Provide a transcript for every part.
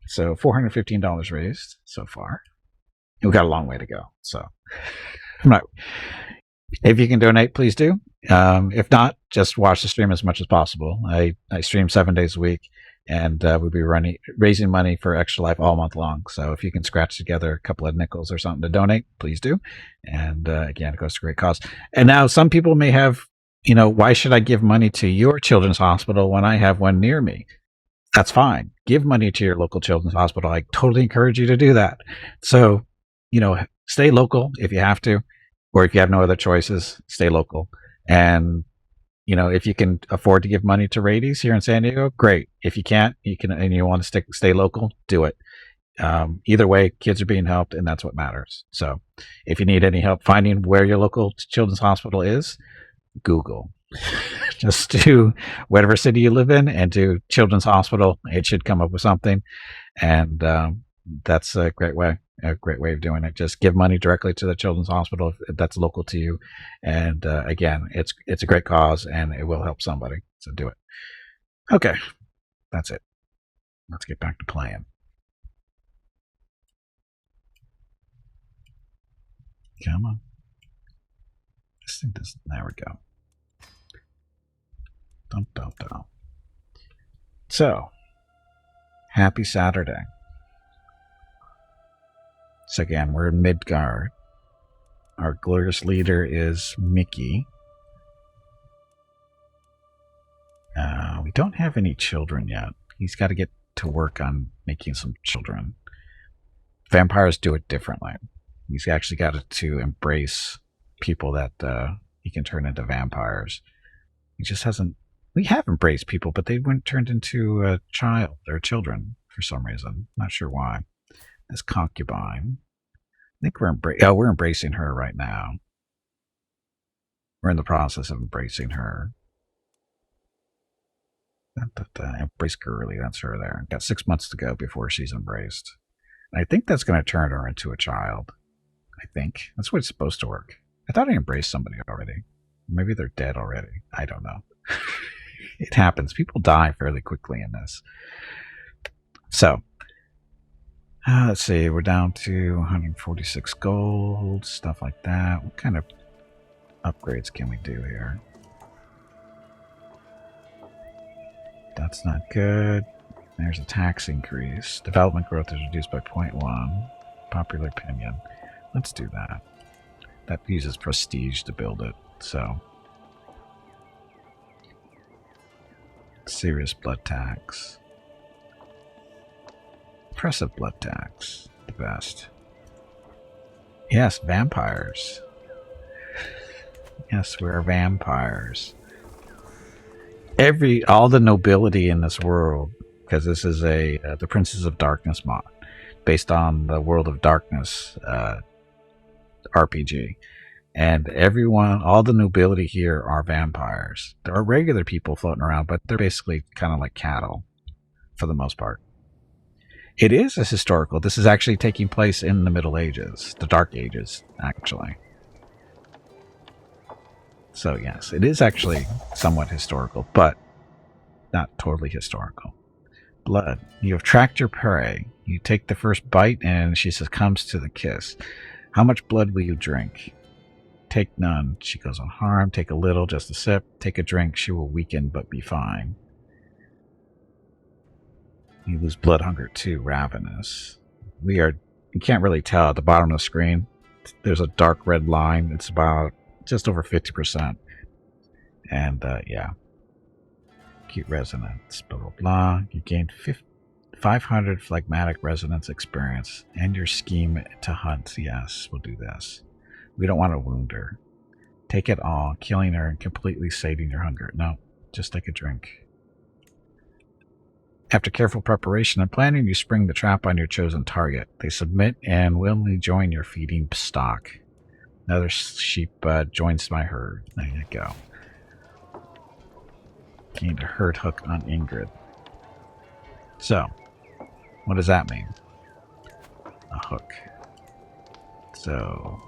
So $415 raised so far. We've got a long way to go. So I'm not. If you can donate, please do. If not, just watch the stream as much as possible. I stream 7 days a week, and we'll be raising money for Extra Life all month long. So if you can scratch together a couple of nickels or something to donate, please do. And again, it goes to great cause. And now some people may have, why should I give money to your children's hospital when I have one near me? That's fine. Give money to your local children's hospital. I totally encourage you to do that. So, stay local if you have to, or if you have no other choices, stay local. And, if you can afford to give money to Radies here in San Diego, great. If you can't, and you want to stay local, do it. Either way, kids are being helped, and that's what matters. So if you need any help finding where your local children's hospital is, Google. Just do whatever city you live in and do children's hospital. It should come up with something. And that's a great way of doing it. Just give money directly to the children's hospital if that's local to you. And again, it's a great cause and it will help somebody. So do it. Okay, that's it. Let's get back to playing. Come on. This thing doesn't. There we go. Dum, dum, dum. So, happy Saturday. So again, we're in Midgard. Our glorious leader is Mickey. We don't have any children yet. He's got to get to work on making some children. Vampires do it differently. He's actually got to embrace people that he can turn into vampires. He just hasn't. We have embraced people, but they weren't turned into a child or children for some reason. Not sure why. This concubine. I think we're embracing her right now. We're in the process of embracing her. Embrace Girly, that's her there. Got 6 months to go before she's embraced. And I think that's going to turn her into a child. I think. That's what it's supposed to work. I thought I embraced somebody already. Maybe they're dead already. I don't know. It happens. People die fairly quickly in this. So, let's see. We're down to 146 gold, stuff like that. What kind of upgrades can we do here? That's not good. There's a tax increase. Development growth is reduced by 0.1. Popular opinion. Let's do that. That uses prestige to build it, so. Serious blood tax. Oppressive blood tax. The best. Yes, vampires. Yes, we're vampires. All the nobility in this world, because this is the Princes of Darkness mod, based on the World of Darkness RPG. And all the nobility here are vampires. There are regular people floating around, but they're basically kind of like cattle for the most part. It is a historical. This is actually taking place in the Middle Ages, the Dark Ages, actually. So yes, it is actually somewhat historical, but not totally historical. Blood. You have tracked your prey. You take the first bite and she succumbs to the kiss. How much blood will you drink? Take none. She goes unharmed. Take a little, just a sip. Take a drink. She will weaken but be fine. You lose blood hunger too. Ravenous. You can't really tell at the bottom of the screen. There's a dark red line. It's about just over 50%. And yeah. Acute resonance. Blah, blah, blah. You gained 500 phlegmatic resonance experience. And your scheme to hunt. Yes, we'll do this. We don't want to wound her. Take it all, killing her and completely sating your hunger. No, just take a drink. After careful preparation and planning, you spring the trap on your chosen target. They submit and willingly join your feeding stock. Another sheep joins my herd. There you go. Gained a herd hook on Ingrid. So, what does that mean? A hook. So,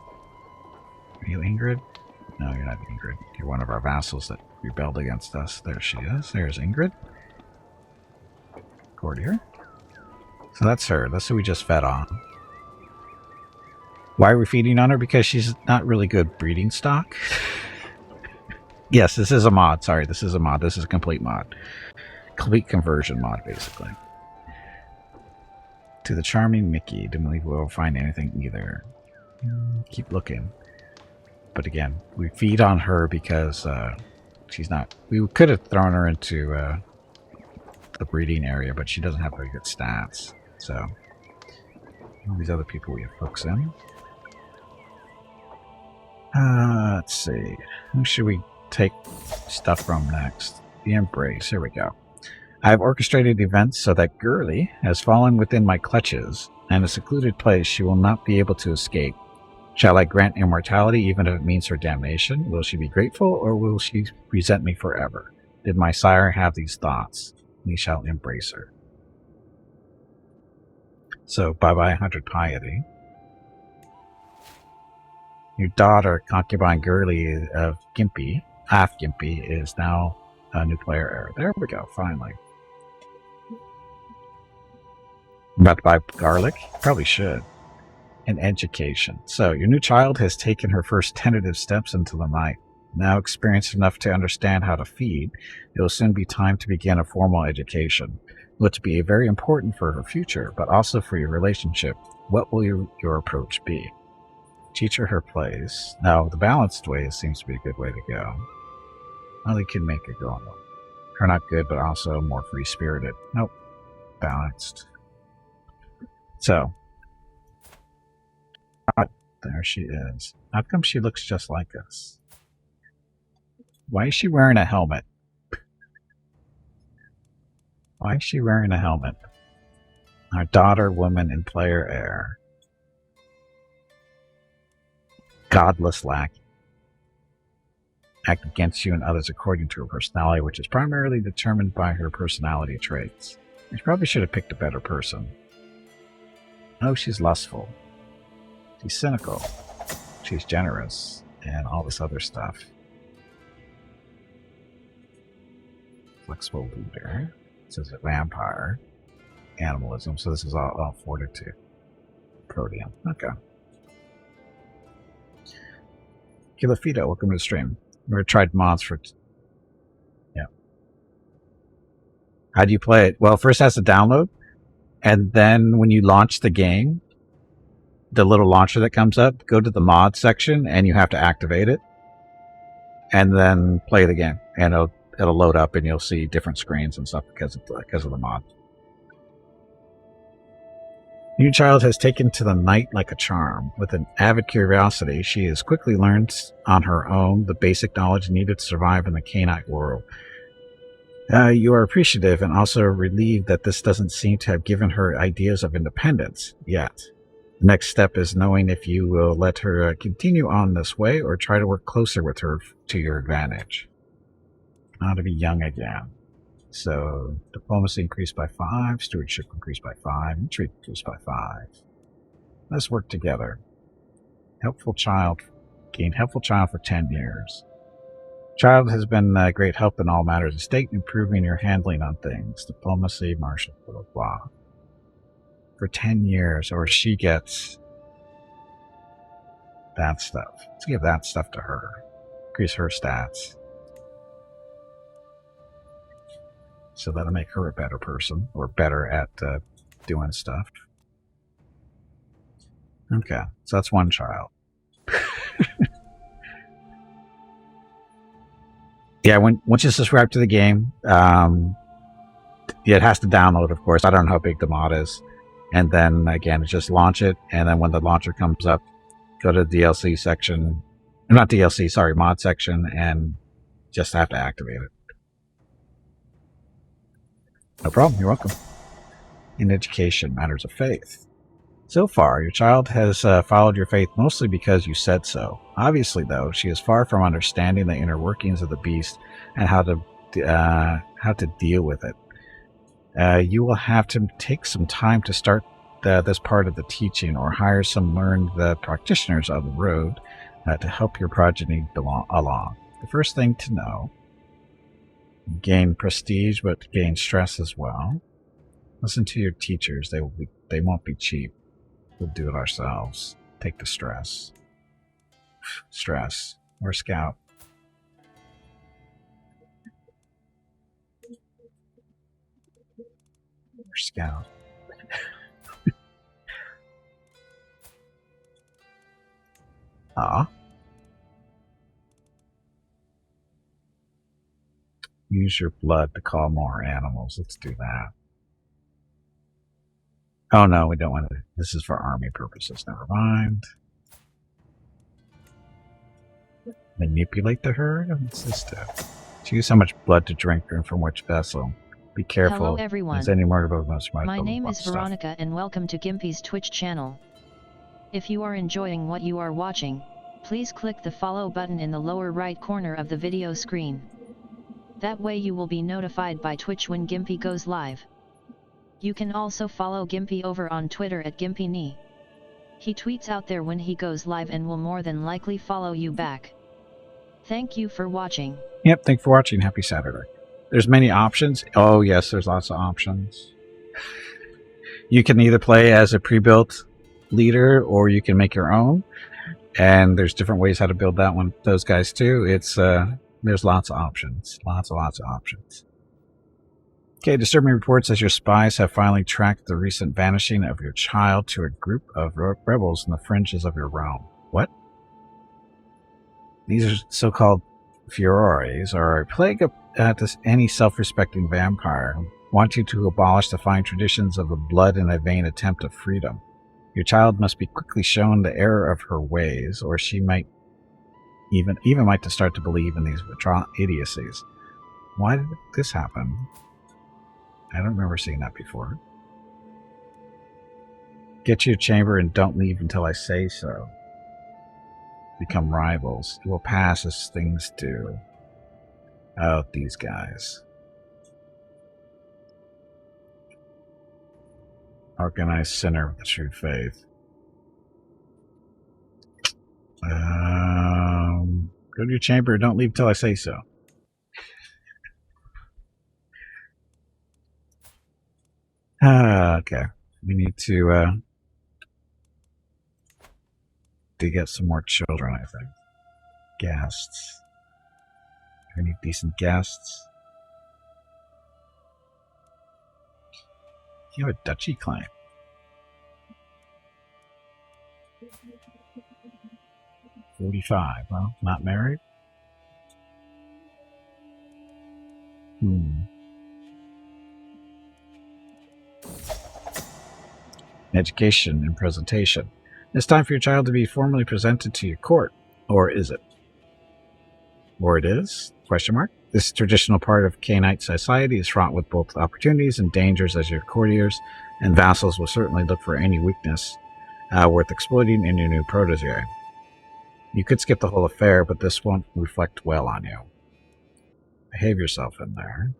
are you Ingrid? No, you're not Ingrid. You're one of our vassals that rebelled against us. There she is. There's Ingrid. Courtier. So that's her. That's who we just fed on. Why are we feeding on her? Because she's not really good breeding stock. Yes, this is a mod. Sorry, this is a mod. This is a complete mod. Complete conversion mod, basically. To the charming Mickey. Don't believe we'll find anything either. Keep looking. But again, we feed on her because she's not... We could have thrown her into the breeding area, but she doesn't have very good stats. So, all these other people we have hooks in. Let's see. Who should we take stuff from next? The Embrace. Here we go. I have orchestrated events so that Girly has fallen within my clutches, and in a secluded place she will not be able to escape. Shall I grant immortality even if it means her damnation? Will she be grateful, or will she resent me forever? Did my sire have these thoughts? We shall embrace her. So, bye-bye 100 piety. Your daughter, concubine Girly of Gimpy, half Gimpy, is now a new player heir. There we go, finally. I'm about to buy garlic? Probably should. And education. So, your new child has taken her first tentative steps into the night. Now experienced enough to understand how to feed, it will soon be time to begin a formal education, which will be very important for her future, but also for your relationship. What will your approach be? Teach her place. Now, the balanced way seems to be a good way to go. Well, you can make her go on her not good, but also more free-spirited. Nope. Balanced. So. There she is. How come she looks just like us? Why is she wearing a helmet? Why is she wearing a helmet? Our daughter, woman, and player heir. Godless lackey. Act against you and others according to her personality, which is primarily determined by her personality traits. You probably should have picked a better person. Oh, she's lustful. She's cynical. She's generous. And all this other stuff. Flexible leader. This is a vampire. Animalism. So this is all fortitude. Proteum. Okay. Kilafito, welcome to the stream. Never tried mods for... Yeah. How do you play it? Well, first it has to download. And then when you launch the game, the little launcher that comes up, go to the mod section and you have to activate it. And then play the game. And it'll load up and you'll see different screens and stuff because of the mod. New child has taken to the night like a charm. With an avid curiosity, she has quickly learned on her own the basic knowledge needed to survive in the canine world. You are appreciative and also relieved that this doesn't seem to have given her ideas of independence yet. The next step is knowing if you will let her continue on this way or try to work closer with her to your advantage. Now to be young again. So, diplomacy increased by 5, stewardship increased by 5, intrigue increased by 5. Let's work together. Helpful child. Gain helpful child for 10 years. Child has been a great help in all matters of state, improving your handling on things. Diplomacy, martial, blah, blah, blah. For 10 years, or she gets that stuff. Let's give that stuff to her. Increase her stats. So that'll make her a better person, or better at doing stuff. Okay, so that's one child. Yeah, once you subscribe to the game, yeah, it has to download, of course. I don't know how big the mod is. And then, again, just launch it, and then when the launcher comes up, go to the DLC section. Not DLC, sorry, mod section, and just have to activate it. No problem, you're welcome. In education, matters of faith. So far, your child has followed your faith mostly because you said so. Obviously, though, she is far from understanding the inner workings of the beast and how to deal with it. You will have to take some time to start this part of the teaching, or hire some learned practitioners on the road to help your progeny along. The first thing to know: gain prestige, but gain stress as well. Listen to your teachers. They won't be cheap. We'll do it ourselves. Take the stress. Stress. We're scout. We're scout. Ah. Use your blood to call more animals. Let's do that. Oh no, we don't want to. This is for army purposes. Never mind. Manipulate the herd? What's this do? Choose how much blood to drink and from which vessel. Be careful. Hello everyone. Is any murder of most My name is Veronica and welcome to Gimpy's Twitch channel. If you are enjoying what you are watching, please click the follow button in the lower right corner of the video screen. That way you will be notified by Twitch when Gimpy goes live. You can also follow Gimpy over on Twitter at GimpyKnee. He tweets out there when he goes live and will more than likely follow you back. Thank you for watching. Yep, thanks for watching. Happy Saturday. There's many options. Oh yes, there's lots of options. You can either play as a pre-built leader or you can make your own. And there's different ways how to build that one. Those guys too. It's there's lots of options. Lots of options. Okay, disturbing reports as your spies have finally tracked the recent vanishing of your child to a group of rebels in the fringes of your realm. What? These are so-called furores, are a plague of any self-respecting vampire, want you to abolish the fine traditions of the blood in a vain attempt of freedom. Your child must be quickly shown the error of her ways, or she might even might start to believe in these idiocies. Why did this happen? I don't remember seeing that before. Get to your chamber and don't leave until I say so. Become rivals. It will pass as things do. Oh, these guys. Organized sinner with the true faith. Go to your chamber. Don't leave till I say so. Okay. We need to get some more children, I think. Guests. We need decent guests. You have a duchy claim. $45. Well, not married. Education and presentation. It's time for your child to be formally presented to your court. Or is it? Or it is? Question mark. This traditional part of Cainite society is fraught with both opportunities and dangers, as your courtiers and vassals will certainly look for any weakness worth exploiting in your new protege. You could skip the whole affair, but this won't reflect well on you. Behave yourself in there.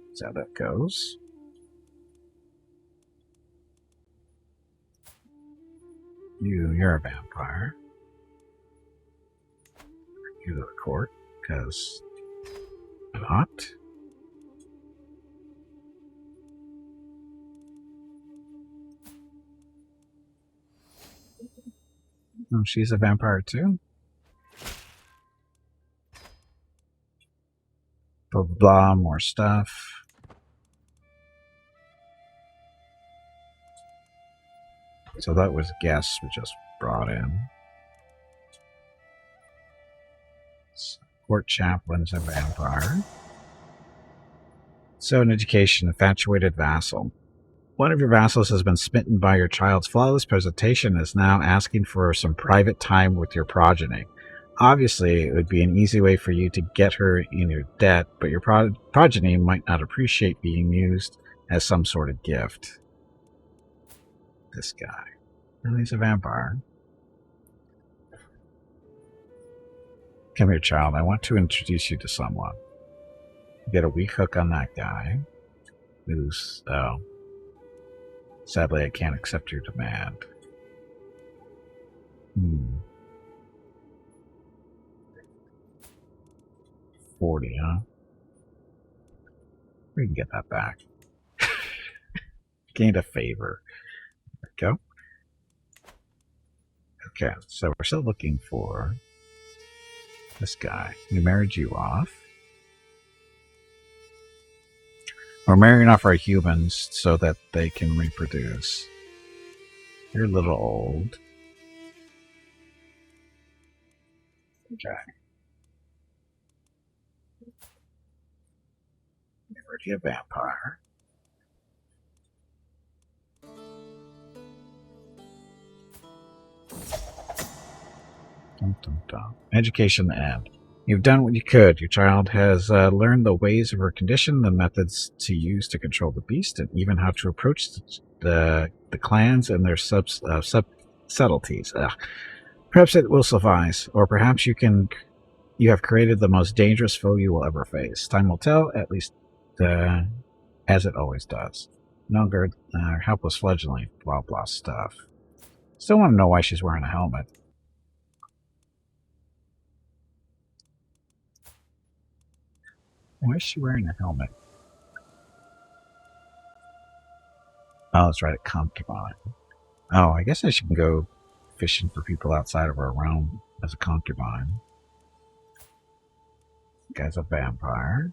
That's how that goes. You're a vampire. You to the court, because not. Oh, she's a vampire too? Blah, blah, blah, more stuff. So that was guests we just brought in. Court chaplain is a vampire. So an education, infatuated vassal. One of your vassals has been smitten by your child's flawless presentation and is now asking for some private time with your progeny. Obviously, it would be an easy way for you to get her in your debt, but your progeny might not appreciate being used as some sort of gift. This guy. Oh, he's a vampire. Come here, child. I want to introduce you to someone. You get a weak hook on that guy. Who's, oh. Sadly, I can't accept your demand. 40, huh? We can get that back. Gained a favor. There we go. Okay, so we're still looking for this guy. We married you off. We're marrying off our humans so that they can reproduce. You're a little old. Okay. You're already a vampire. Dun, dun, dun. Education end. You've done what you could. Your child has learned the ways of her condition, the methods to use to control the beast, and even how to approach the clans and their subtleties. Perhaps it will suffice, or perhaps you have created the most dangerous foe you will ever face. Time will tell, at least as it always does. Midgard, helpless fledgling, blah blah stuff. Still want to know why she's wearing a helmet. Why is she wearing a helmet? Oh, that's right, a concubine. Oh, I guess I should go fishing for people outside of our realm as a concubine. Guy's a vampire.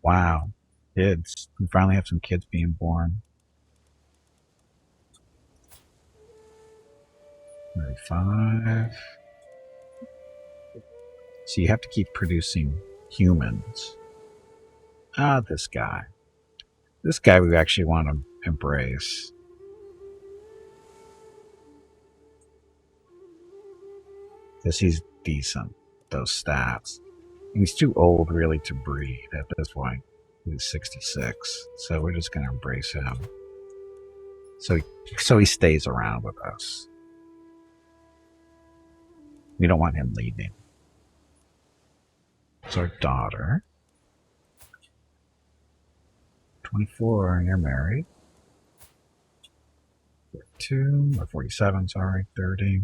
Wow. Kids. We finally have some kids being born. 35. So you have to keep producing humans. Ah, this guy. This guy we actually want to embrace. Because he's decent. Those stats. He's too old really to breed at this point. He's 66. So we're just going to embrace him. So he stays around with us. We don't want him leaving. It's our daughter. 24, you're married. 42, or 47, sorry, 30.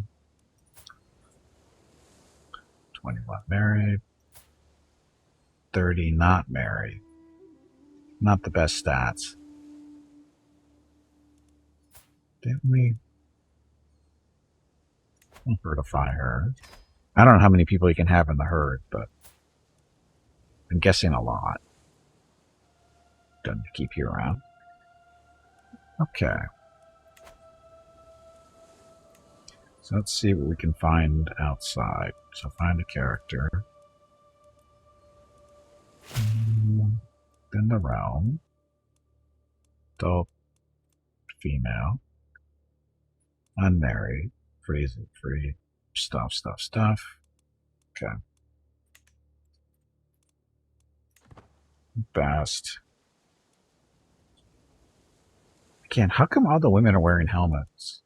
21 married. 30 not married. Not the best stats. Didn't we? We'll fortify her. I don't know how many people you can have in the herd, but I'm guessing a lot. Done to keep you around. Okay. So let's see what we can find outside. So find a character. In the realm. Adult. Female. Unmarried. Free. Stuff. Okay. Best. Again, how come all the women are wearing helmets?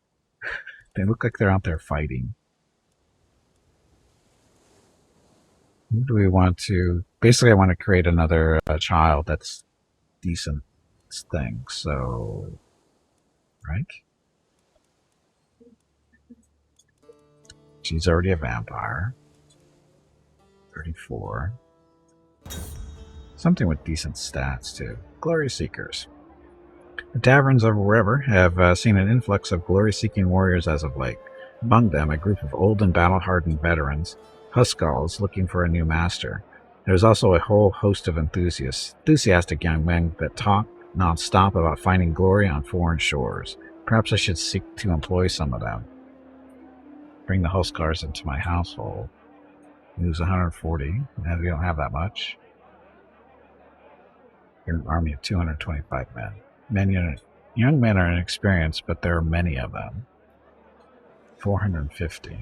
They look like they're out there fighting. Who do we want to... Basically, I want to create another child that's decent thing, so... Right? She's already a vampire. 34. Something with decent stats, too. Glory Seekers. The taverns of wherever have seen an influx of glory-seeking warriors as of late. Among them, a group of old and battle-hardened veterans, Huskarls looking for a new master. There's also a whole host of enthusiastic young men that talk non-stop about finding glory on foreign shores. Perhaps I should seek to employ some of them. Bring the Huskarls into my household. Use 140, and we don't have that much. You're an army of 225 men. Young men are inexperienced, but there are many of them. 450.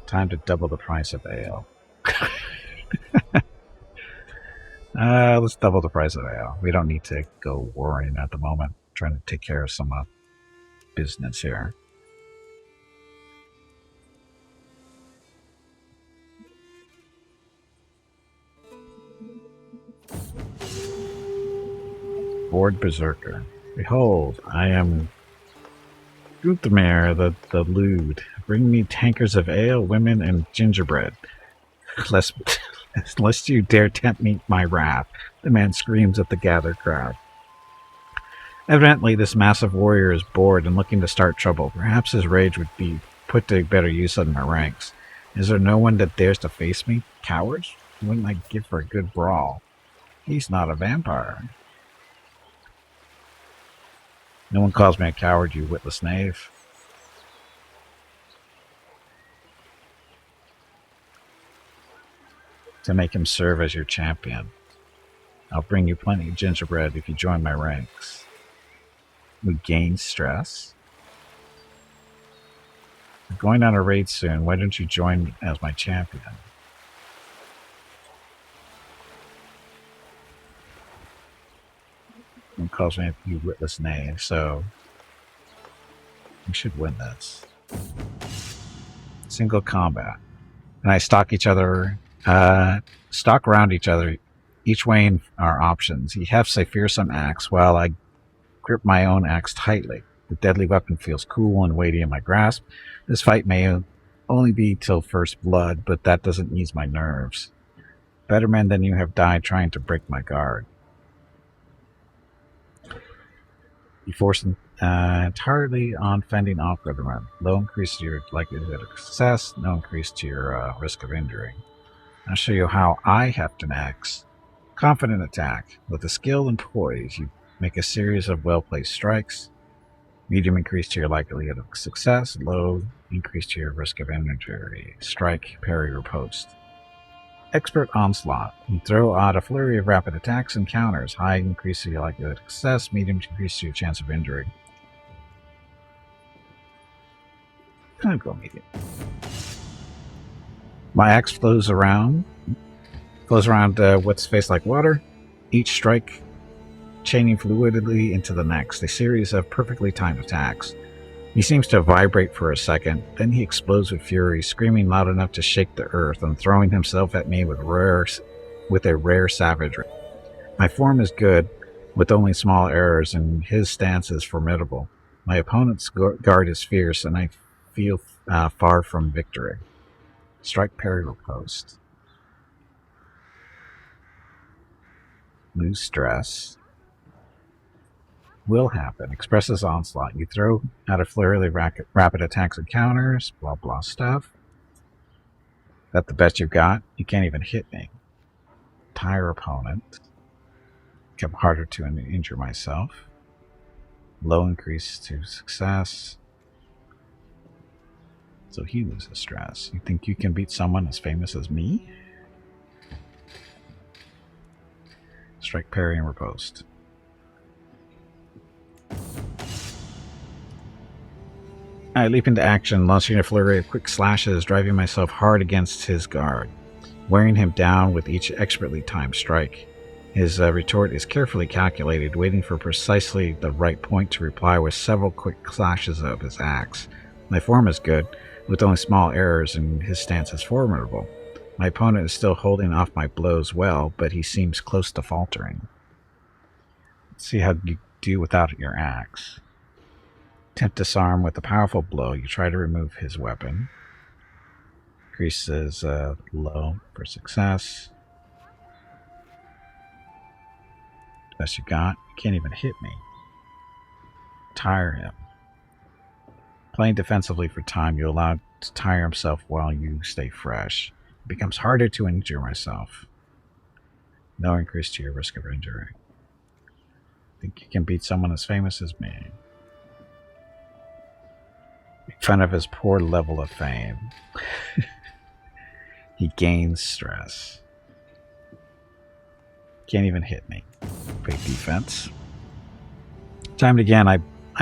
Time to double the price of ale. Let's double the price of ale. We don't need to go worrying at the moment. Trying to take care of some business here. Bored Berserker. Behold, I am Guthmere, the lewd. Bring me tankers of ale, women, and gingerbread. Lest you dare tempt me my wrath, the man screams at the gathered crowd. Evidently, this massive warrior is bored and looking to start trouble. Perhaps his rage would be put to better use in my ranks. Is there no one that dares to face me? Cowards? Wouldn't I give for a good brawl? He's not a vampire. No one calls me a coward, you witless knave. To make him serve as your champion. I'll bring you plenty of gingerbread if you join my ranks. We gain stress. We're going on a raid soon. Why don't you join me as my champion? One calls me you witless knave, so we should win this. Single combat. And I stalk around each other, each weighing our options. He hefts a fearsome axe while I grip my own axe tightly. The deadly weapon feels cool and weighty in my grasp. This fight may only be till first blood, but that doesn't ease my nerves. Better men than you have died trying to break my guard. You force entirely on fending off other men. Low increase to your likelihood of success, no increase to your risk of injury. I'll show you how I heft an axe. Confident attack. With the skill and poise, you make a series of well-placed strikes. Medium increase to your likelihood of success. Low increase to your risk of injury. Strike, parry, or post. Expert onslaught. You throw out a flurry of rapid attacks and counters. High increase to your likelihood of success. Medium increase to your chance of injury. I'll go medium. My axe flows around what's face like water. Each strike chaining fluidly into the next, a series of perfectly timed attacks. He seems to vibrate for a second, then he explodes with fury, screaming loud enough to shake the earth and throwing himself at me with a rare savagery. My form is good, with only small errors, and his stance is formidable. My opponent's guard is fierce, and I feel far from victory. Strike, parry, or post. Lose stress. Will happen. Expresses onslaught. You throw out a flurry of rapid attacks and counters. Blah, blah stuff. That the best you've got? You can't even hit me. Tire opponent. Become harder to injure myself. Low increase to success. So he loses stress. You think you can beat someone as famous as me? Strike, parry, and riposte. I leap into action, launching a flurry of quick slashes, driving myself hard against his guard, wearing him down with each expertly timed strike. His retort is carefully calculated, waiting for precisely the right point to reply with several quick slashes of his axe. My form is good, with only small errors, and his stance is formidable. My opponent is still holding off my blows well, but he seems close to faltering. Let's see how you do without your axe. Attempt disarm with a powerful blow. You try to remove his weapon. Increases low for success. Best you got. You can't even hit me. Tire him. Playing defensively for time, you allow him to tire himself while you stay fresh. It becomes harder to injure myself. No increase to your risk of injury. Think you can beat someone as famous as me? Make fun of his poor level of fame. He gains stress. Can't even hit me. Great defense. Time and again, I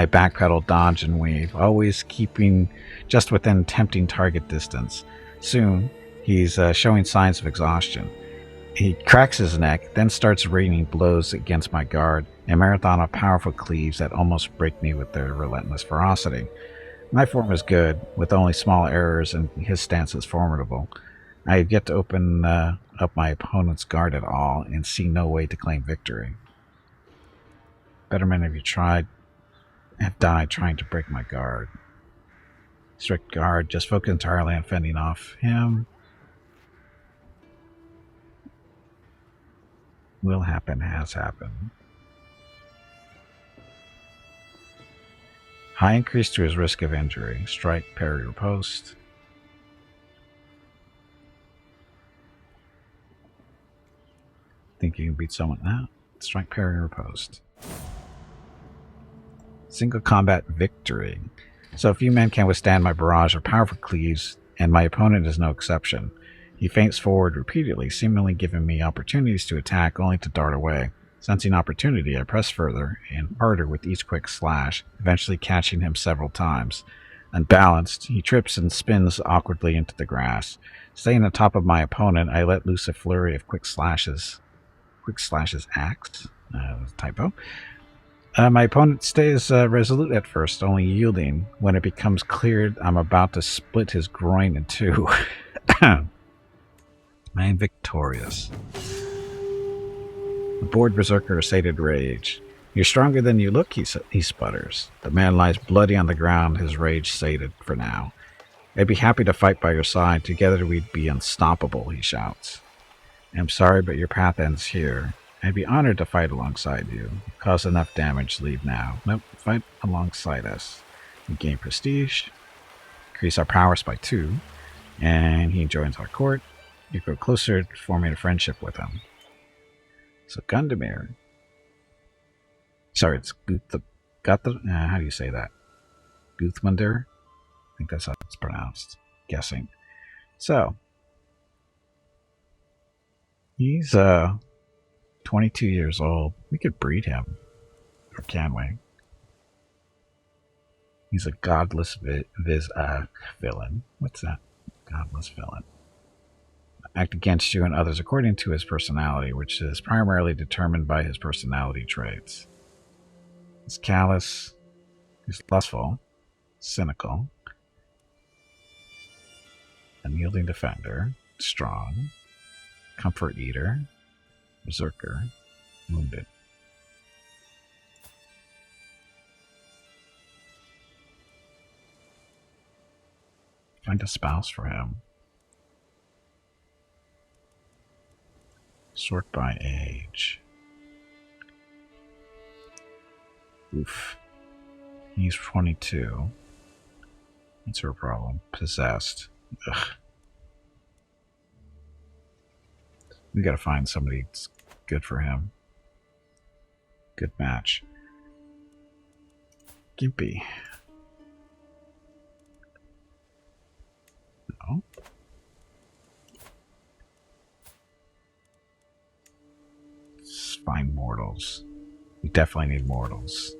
backpedal, dodge, and weave, always keeping just within tempting target distance. Soon, he's showing signs of exhaustion. He cracks his neck, then starts raining blows against my guard, a marathon of powerful cleaves that almost break me with their relentless ferocity. My form is good, with only small errors, and his stance is formidable. I have yet to open up my opponent's guard at all, and see no way to claim victory. Better men, have you tried have died trying to break my guard. Strict guard, just focus entirely on fending off him. Will happen, has happened. High increase to his risk of injury. Strike, parry, or post. Think you can beat someone now? Strike, parry, or post. Single combat victory. So few men can withstand my barrage of powerful cleaves, and my opponent is no exception. He feints forward repeatedly, seemingly giving me opportunities to attack, only to dart away. Sensing opportunity, I press further and harder with each quick slash, eventually catching him several times. Unbalanced, he trips and spins awkwardly into the grass. Staying on top of my opponent, I let loose a flurry of quick slashes. Quick slashes axe? Typo. My opponent stays resolute at first, only yielding when it becomes clear I'm about to split his groin in two. I am victorious. The bored berserker sated rage. You're stronger than you look, he sputters. The man lies bloody on the ground, his rage sated for now. I'd be happy to fight by your side. Together we'd be unstoppable, he shouts. I'm sorry, but your path ends here. I'd be honored to fight alongside you. Cause enough damage, leave now. Nope, fight alongside us. We gain prestige, increase our powers by 2, and he joins our court. You grow closer to forming a friendship with him. So Gundamir. Sorry, it's how do you say that? Guthmundur? I think that's how it's pronounced. Guessing. So, he's 22 years old. We could breed him. Or can we? He's a godless villain. What's that? Godless villain. Act against you and others according to his personality, which is primarily determined by his personality traits. He's callous. He's lustful. Cynical. Unyielding defender. Strong. Comfort eater. Berserker. Wounded. Find a spouse for him. Sort by age. Oof. He's 22. That's her problem. Possessed. Ugh. We gotta find somebody that's good for him. Good match. Gimpy. No. Let's find mortals. We definitely need mortals.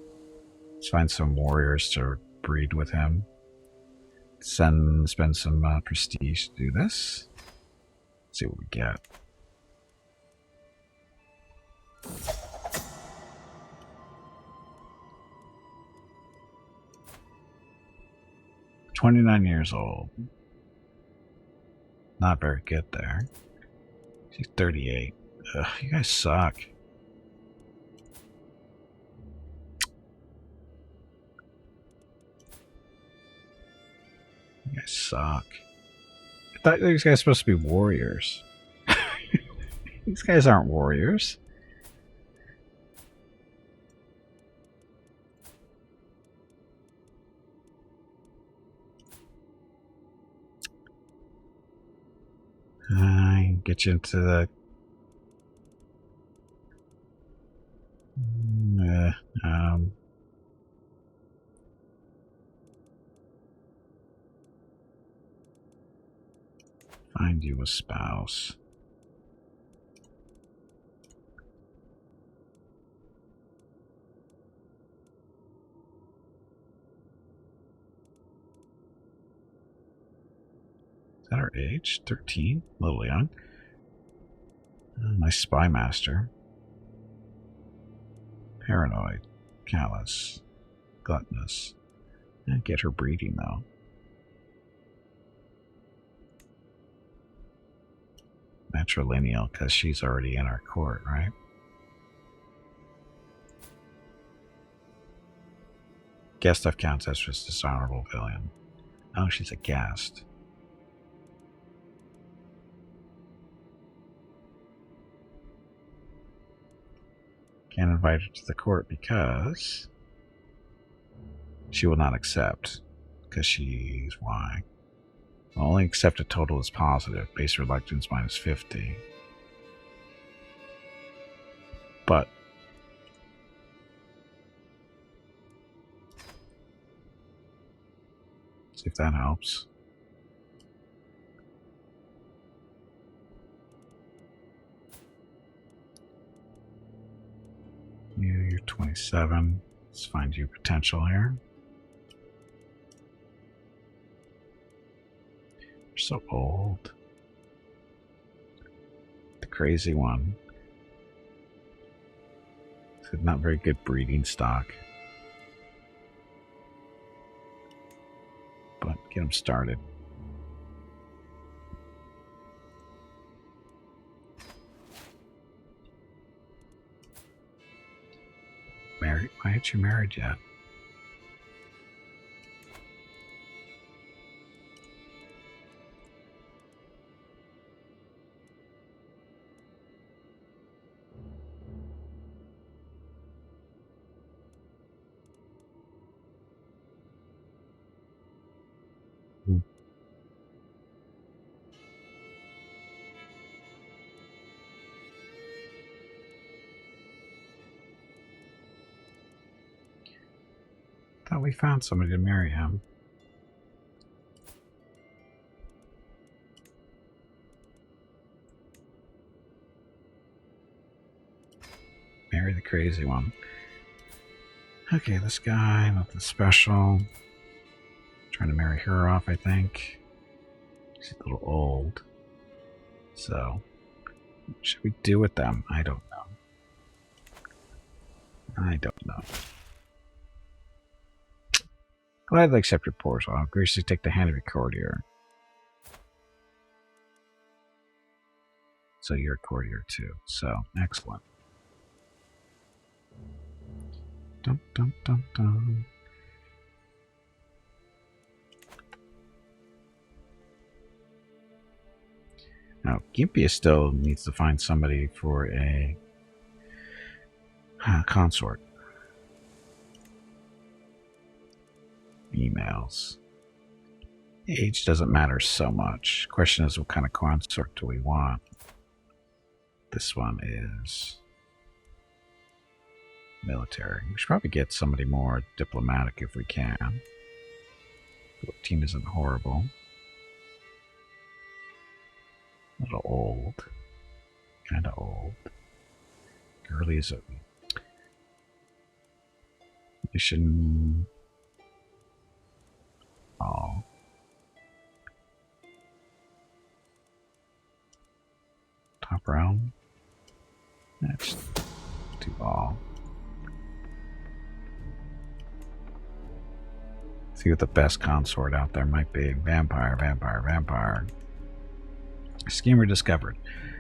Let's find some warriors to breed with him. Spend some prestige to do this. Let's see what we get. "29 years old. Not very good there. She's 38. Ugh, you guys suck. You guys suck. I thought these guys were supposed to be warriors. These guys aren't warriors. I get you into the find you a spouse. Is that our age? 13? A little young. My spy master. Paranoid. Callous. Gluttonous. Get her breeding, though. Matrilineal, because she's already in our court, right? Guest stuff counts as just dishonorable villain. Oh, she's a guest. Can't invite her to the court because she will not accept. Because she's why? Will only accept a total as positive. Base reluctance minus 50. But see if that helps. You're 27. Let's find you potential here. You're so old. The crazy one. Not very good breeding stock. But get them started. Married? Why aren't you married yet? Thought we found somebody to marry him. Marry the crazy one. Okay, this guy, nothing special. Trying to marry her off, I think. She's a little old. So, what should we do with them? I don't know. I don't know. Gladly accept your proposal. I'll graciously take the hand of your courtier. So you're a courtier too. So, excellent. Dum dum dum dum. Now, Gimpy still needs to find somebody for a consort. Emails. Age doesn't matter so much. Question is, what kind of consort do we want? This one is military. We should probably get somebody more diplomatic if we can. 14 isn't horrible. A little old. Kind of old. Girly is a mission. Oh. Top realm. Let's do all. See what the best consort out there might be. Vampire, vampire, vampire. Schemer discovered.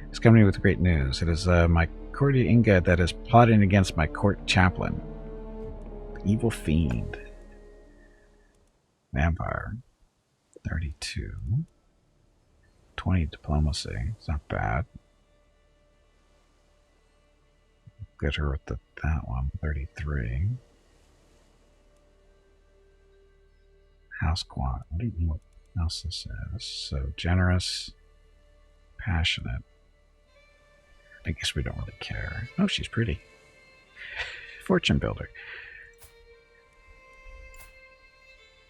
He's coming with great news. It is my courtier Inga that is plotting against my court chaplain. The evil fiend. Vampire. 32. 20 diplomacy. It's not bad. Get her with that one. 33. House quant. I don't know what else this is. So generous. Passionate. I guess we don't really care. Oh, she's pretty. Fortune builder.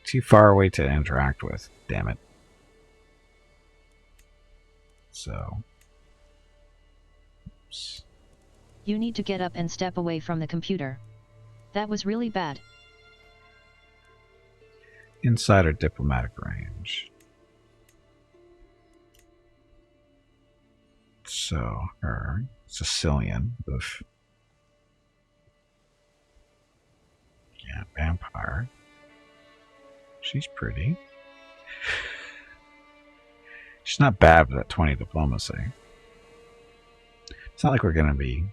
Too far away to interact with. Damn it. So. Oops. You need to get up and step away from the computer. That was really bad. Inside or diplomatic range. So, her. Sicilian. Oof. Yeah, vampire. She's pretty. She's not bad with that 20 diplomacy. It's not like we're going to be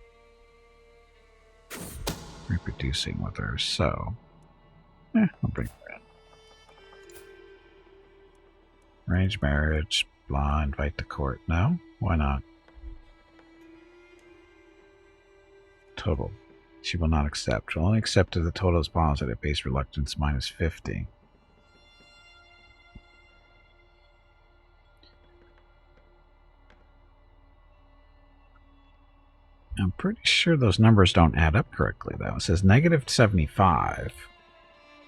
reproducing with her, so I'll bring her in. Arranged marriage, blah, invite to court. No? Why not? Total. She will not accept. Will only accept if the total is balanced at a base reluctance minus 50. I'm pretty sure those numbers don't add up correctly, though. It says negative 75.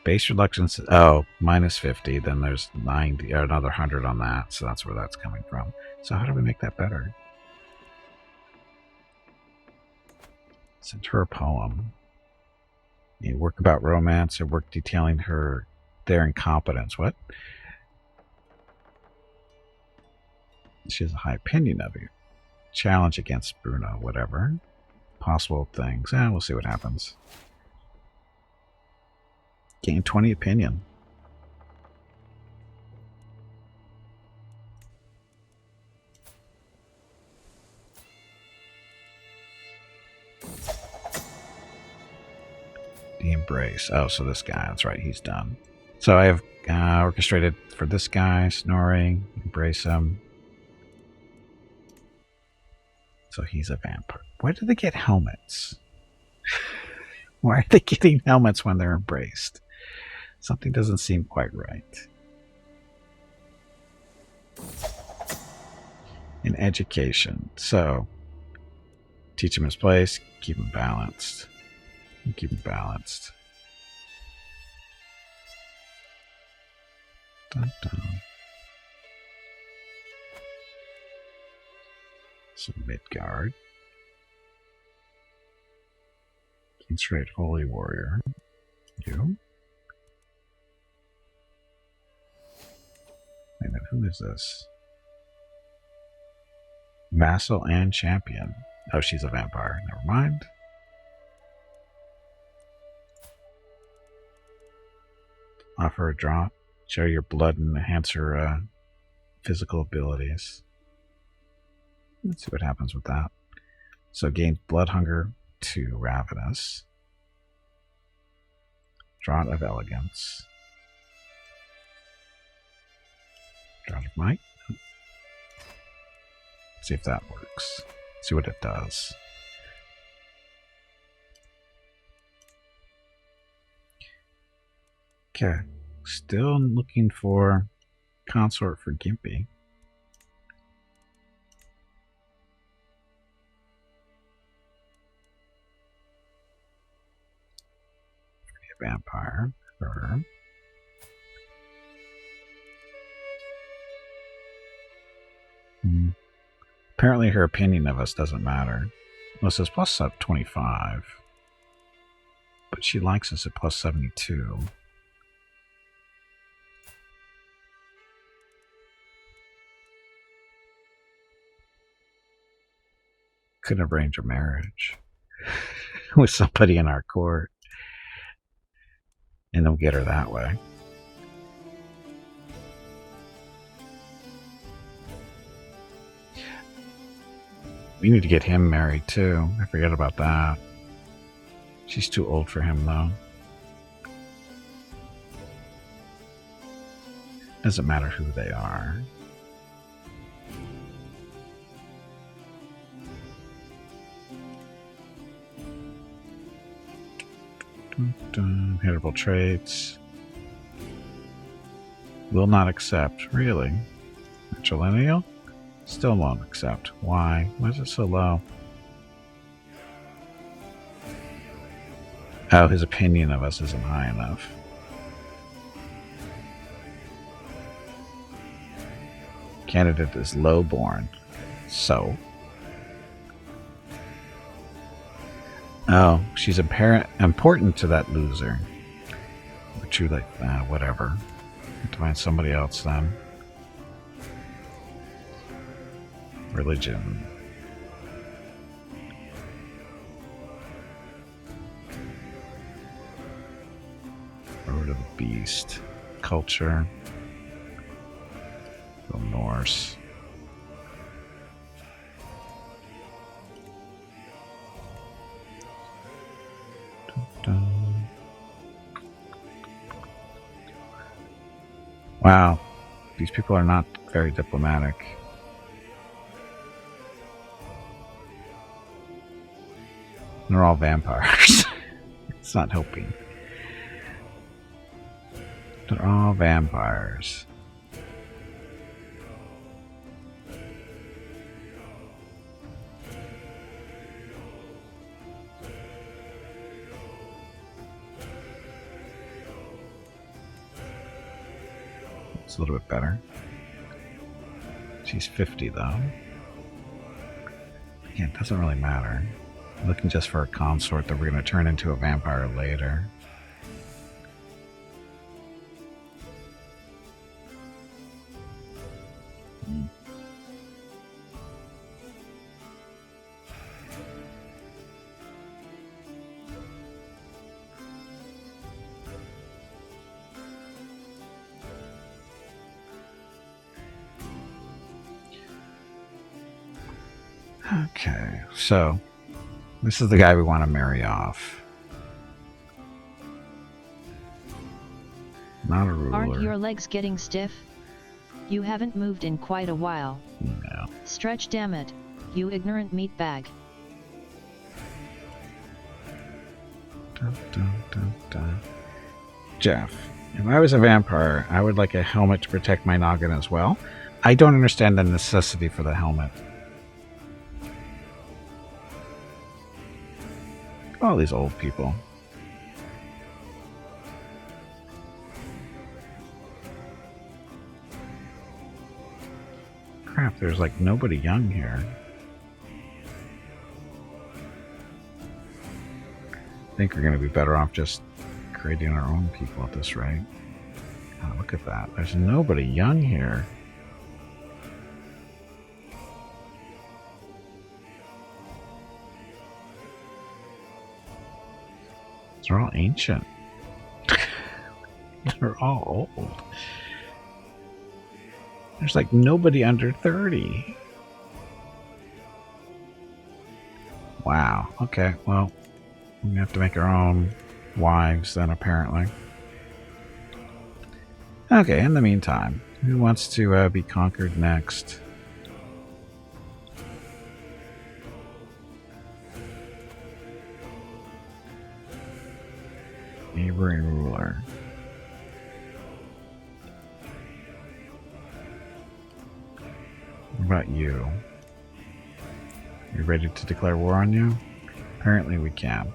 Base reluctance, oh, minus 50. Then there's 90, or another 100 on that. So that's where that's coming from. So how do we make that better? Send her a poem. You work about romance or work detailing their incompetence. What? She has a high opinion of you. Challenge against Bruno, whatever. Possible things. We'll see what happens. Gain 20 opinion. The embrace. Oh, so this guy. That's right. He's done. So I have orchestrated for this guy. Snoring. Embrace him. So he's a vampire. Where do they get helmets? Why are they getting helmets when they're embraced? Something doesn't seem quite right. In education. So, teach him his place, keep him balanced. Keep him balanced. Dun, dun. So Midgard. Straight holy warrior. You? Wait a minute, who is this? Vassal and champion. Oh, she's a vampire. Never mind. Offer a drop. Share your blood and enhance her physical abilities. Let's see what happens with that. So gain blood hunger to ravenous. Draught of elegance. Draught of might. See if that works. See what it does. Okay. Still looking for consort for Gimpy. Vampire. Her. Apparently her opinion of us doesn't matter. Well, it says plus 25. But she likes us at plus 72. Couldn't arrange a marriage with somebody in our court. And they'll get her that way. We need to get him married too. I forget about that. She's too old for him though. Doesn't matter who they are. Inheritable traits. Will not accept. Really? Matrilineal? Still won't accept. Why? Why is it so low? Oh, his opinion of us isn't high enough. Candidate is lowborn. So? Oh, she's important to that loser. But you like, whatever. Have to find somebody else then. Religion. Road of the Beast. Culture. The Norse. Wow, these people are not very diplomatic. They're all vampires. It's not helping. They're all vampires. It's a little bit better. She's 50 though. Yeah, it doesn't really matter. I'm looking just for a consort that we're going to turn into a vampire later. Okay, so this is the guy we want to marry off. Not a ruler. Aren't your legs getting stiff? You haven't moved in quite a while. No. Stretch, damn it, you ignorant meatbag. Dun, dun, dun, dun. Jeff, if I was a vampire, I would like a helmet to protect my noggin as well. I don't understand the necessity for the helmet. All these old people. Crap, there's like nobody young here. I think we're going to be better off just creating our own people at this rate. Oh, look at that. There's nobody young here. They're all ancient. They're all old. There's like nobody under 30. Wow. Okay, well, we have to make our own wives then, apparently. Okay, in the meantime, who wants to be conquered next? Neighboring ruler. What about you? You ready to declare war on you? Apparently we can.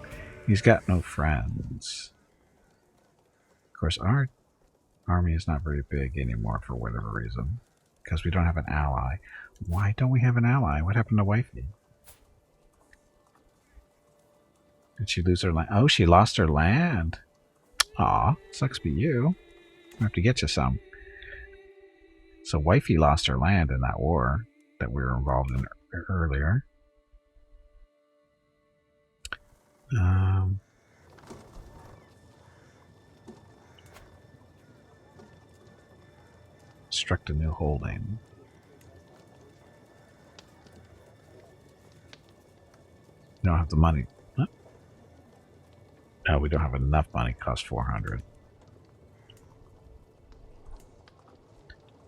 He's got no friends. Of course, our army is not very big anymore for whatever reason. Because we don't have an ally. Why don't we have an ally? What happened to Wifey? Did she lose her land? Oh, she lost her land. Aw, sucks be you. I have to get you some. So Wifey lost her land in that war that we were involved in earlier. Construct a new holding. We don't have the money. Huh? No, we don't have enough money. Cost 400.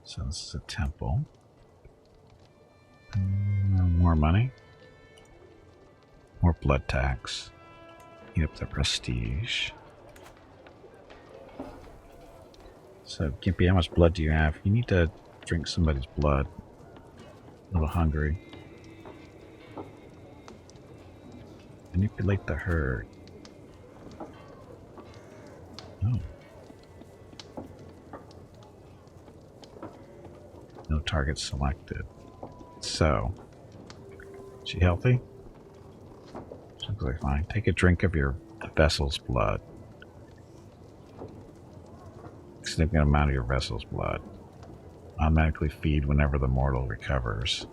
So this is a temple. More money. More blood tax. Eat up the prestige. So, Gimpy, how much blood do you have? You need to drink somebody's blood. A little hungry. Manipulate the herd. Oh. No target selected. So, is she healthy? Looks like fine. Take a drink of your vessel's blood. Significant amount of your vessel's blood. Automatically feed whenever the mortal recovers.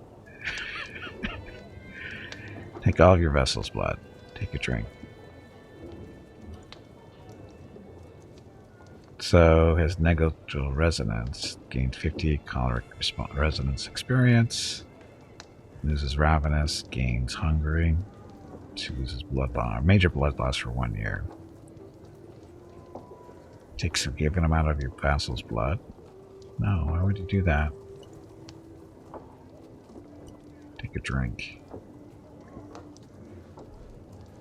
Take all of your vessel's blood. Take a drink. So, has negligible resonance. Gains 58 caloric resonance experience. Loses ravenous. Gains hungry. She loses blood loss. Major blood loss for 1 year. Takes a given amount of your vassal's blood. No, why would you do that? Take a drink.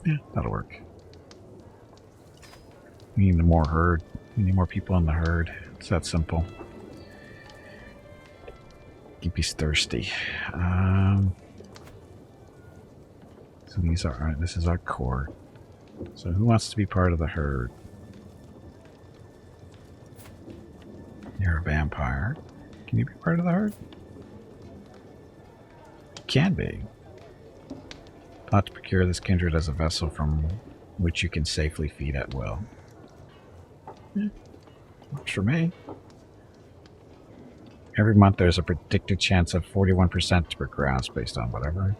Yeah, that'll work. We need more herd. We need more people in the herd. It's that simple. Gimpy's thirsty. So these are alright, this is our core. So who wants to be part of the herd? You're a vampire. Can you be part of the herd? You can be. Plot to procure this kindred as a vessel from which you can safely feed at will. Yeah, works for me. Every month there's a predicted chance of 41% to progress based on whatever.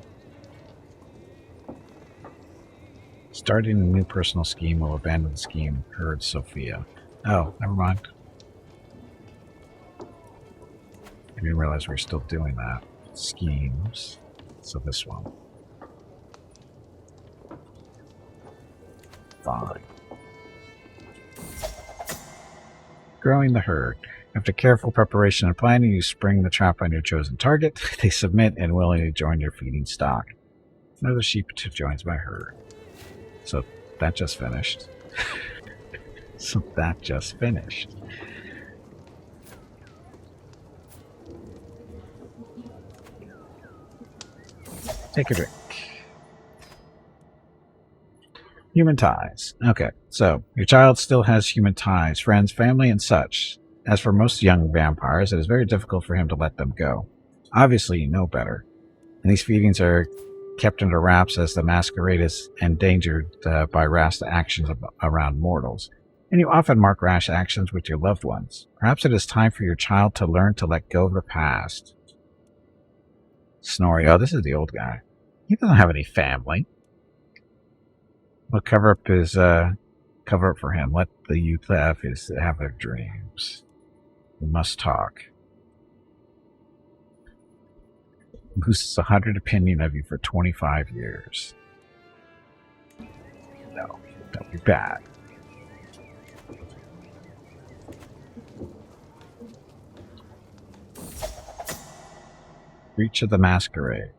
Starting a new personal scheme will abandon the scheme. Heard Sophia. Oh, never mind. I didn't realize we were still doing that. Schemes. So this one. Fine. Growing the herd. After careful preparation and planning, you spring the trap on your chosen target. They submit and willingly join your feeding stock. Another sheep joins my herd. So that just finished. Take a drink. Human ties. Okay, so your child still has human ties, friends, family, and such. As for most young vampires, it is very difficult for him to let them go. Obviously, you know better. And these feedings are kept under wraps as the masquerade is endangered by rash actions around mortals. And you often mark rash actions with your loved ones. Perhaps it is time for your child to learn to let go of the past. Snorri. Oh, this is the old guy. He doesn't have any family. We'll cover up for him. Let the youth have their dreams. We must talk. Boosts 100 opinion of you for 25 years. No, don't be bad. Breach of the Masquerade.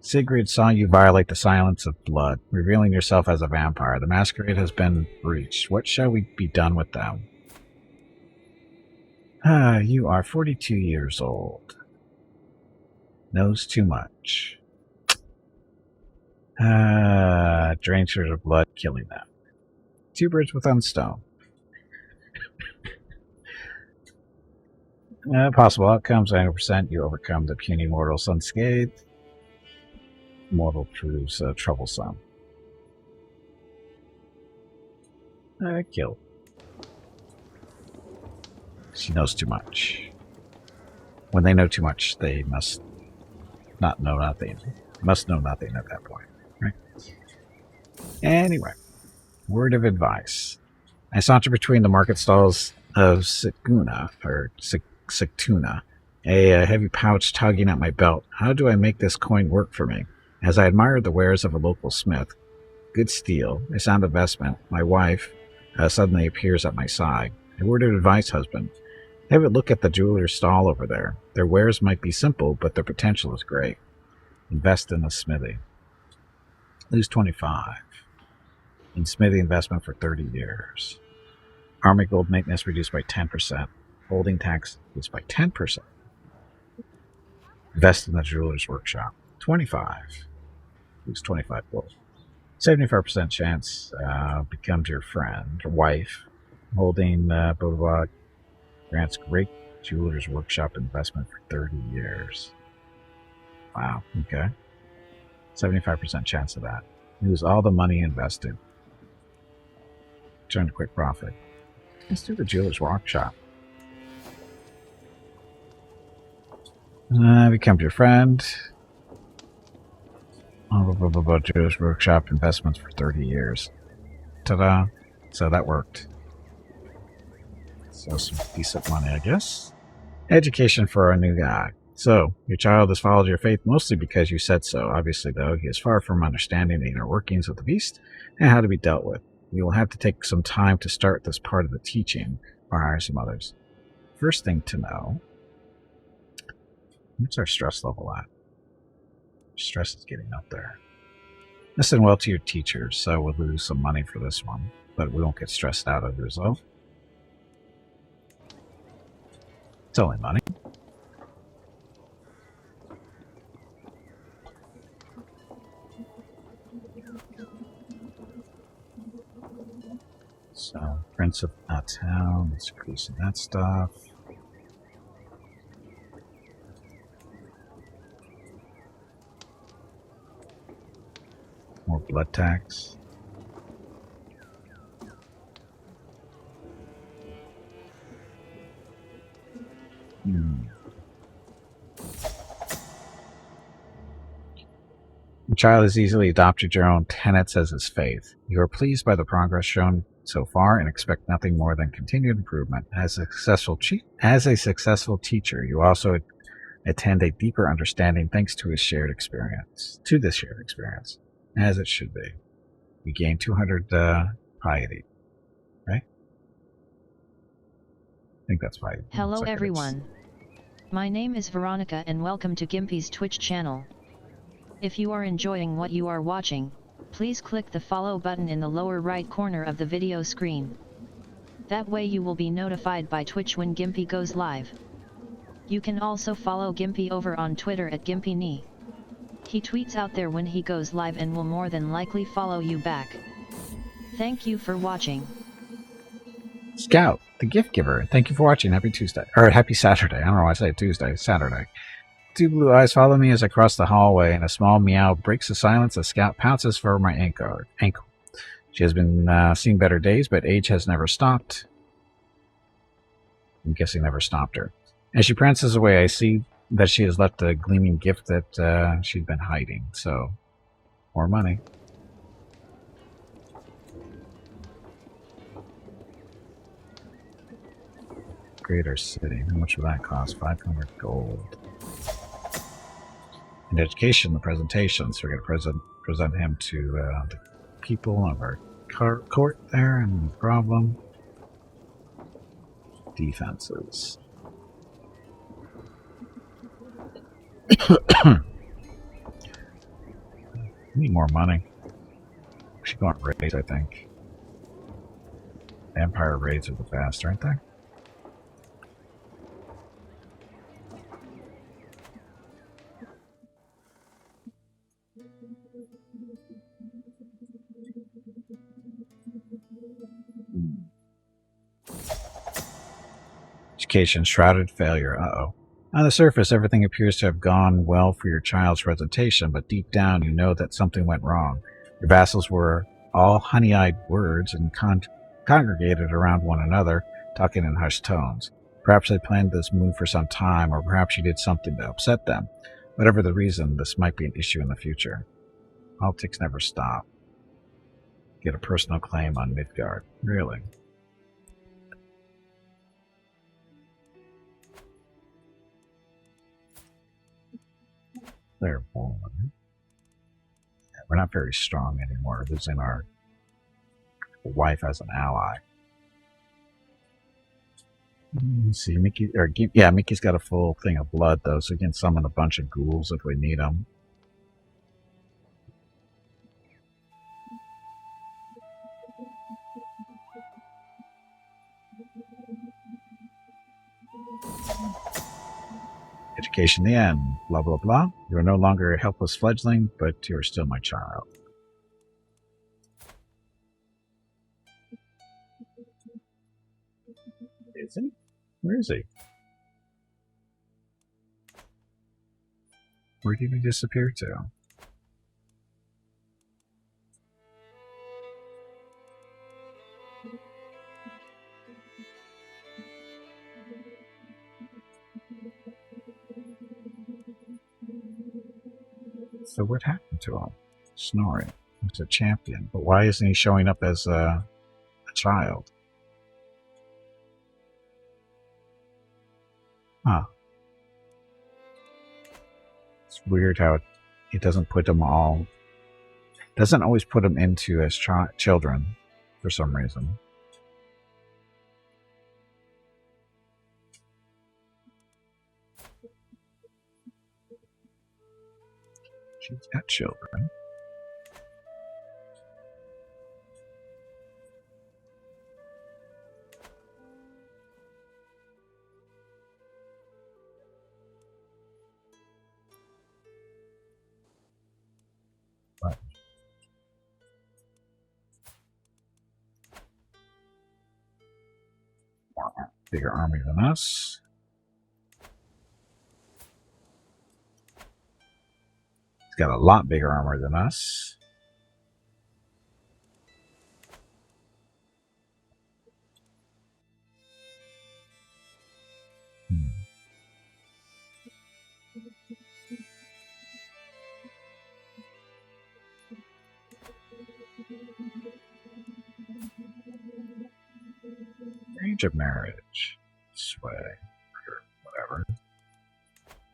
Sigrid saw you violate the silence of blood, revealing yourself as a vampire. The masquerade has been breached. What shall we be done with them? You are 42 years old. Knows too much. Drainers of blood, killing them. 2 birds with one stone. Possible outcomes, 100%. You overcome the puny mortals unscathed. Mortal proves troublesome. Kill. She knows too much. When they know too much, they must not know nothing. Must know nothing at that point, right? Anyway, word of advice. I saunter between the market stalls of Sigtuna, a heavy pouch tugging at my belt. How do I make this coin work for me? As I admired the wares of a local smith, good steel, a sound investment, my wife suddenly appears at my side. A word of advice, husband. Have a look at the jeweler's stall over there. Their wares might be simple, but their potential is great. Invest in the smithy. Lose 25. In smithy investment for 30 years. Army gold maintenance reduced by 10%. Holding tax reduced by 10%. Invest in the jeweler's workshop. 25. Lose 25 gold. 75% chance becomes your friend or wife. Holding blah, blah, blah. Grants great jeweler's workshop investment for 30 years. Wow, okay. 75% chance of that. Lose all the money invested. Turn to quick profit. Let's do the jeweler's workshop. Become your friend. Jeweler's workshop investments for 30 years. Ta-da. So that worked. So some decent money, I guess. Education for our new guy. So, your child has followed your faith mostly because you said so. Obviously, though, he is far from understanding the inner workings of the beast and how to be dealt with. You will have to take some time to start this part of the teaching or hire some others. first thing to know, what's our stress level at? Stress is getting up there. Listen well to your teachers, so we'll lose some money for this one, but we won't get stressed out as a result. It's only money. So, Prince of Town, let's increase that stuff. More blood tax. The child has easily adopted your own tenets as his faith. You are pleased by the progress shown so far and expect nothing more than continued improvement. As a successful teacher, you also attend a deeper understanding thanks to this shared experience, as it should be. You gain 200 piety, right? I think that's piety. Hello everyone. My name is Veronica and welcome to Gimpy's Twitch channel. If you are enjoying what you are watching, please click the follow button in the lower right corner of the video screen. That way you will be notified by Twitch when Gimpy goes live. You can also follow Gimpy over on Twitter at GimpyKnee. He tweets out there when he goes live and will more than likely follow you back. Thank you for watching. Scout, the gift giver, thank you for watching. Happy Tuesday. Or happy Saturday. I don't know why I say Tuesday. Saturday. Two blue eyes follow me as I cross the hallway, and a small meow breaks the silence as Scout pounces for my ankle. She has been seeing better days, but age has never stopped. I'm guessing never stopped her. As she prances away, I see that she has left a gleaming gift that she'd been hiding. So, more money. Greater City. How much will that cost? 500 gold. In education, the presentation. So we're going to present him to the people of our court there, and no problem. Defenses. Need more money. We should go on raids, I think. Vampire raids are the best, aren't they? Education, shrouded failure. Uh-oh. On the surface, everything appears to have gone well for your child's presentation, but deep down you know that something went wrong. Your vassals were all honey-eyed words and congregated around one another, talking in hushed tones. Perhaps they planned this move for some time, or perhaps you did something to upset them. Whatever the reason, this might be an issue in the future. Politics never stop. Get a personal claim on Midgard. Really? They're born. We're not very strong anymore, losing our wife as an ally. Let's see, Mickey's got a full thing of blood, though, so we can summon a bunch of ghouls if we need them. Education the end. Blah, blah, blah. You are no longer a helpless fledgling, but you are still my child. Is he? Where is he? Where did he disappear to? So what happened to him? Snorri. He's a champion, but why isn't he showing up as a child? Huh. It's weird how it doesn't put them all... doesn't always put them into as children for some reason. She's got children. But bigger army than us. He's got a lot bigger armor than us. Range of marriage. Sway. Or whatever.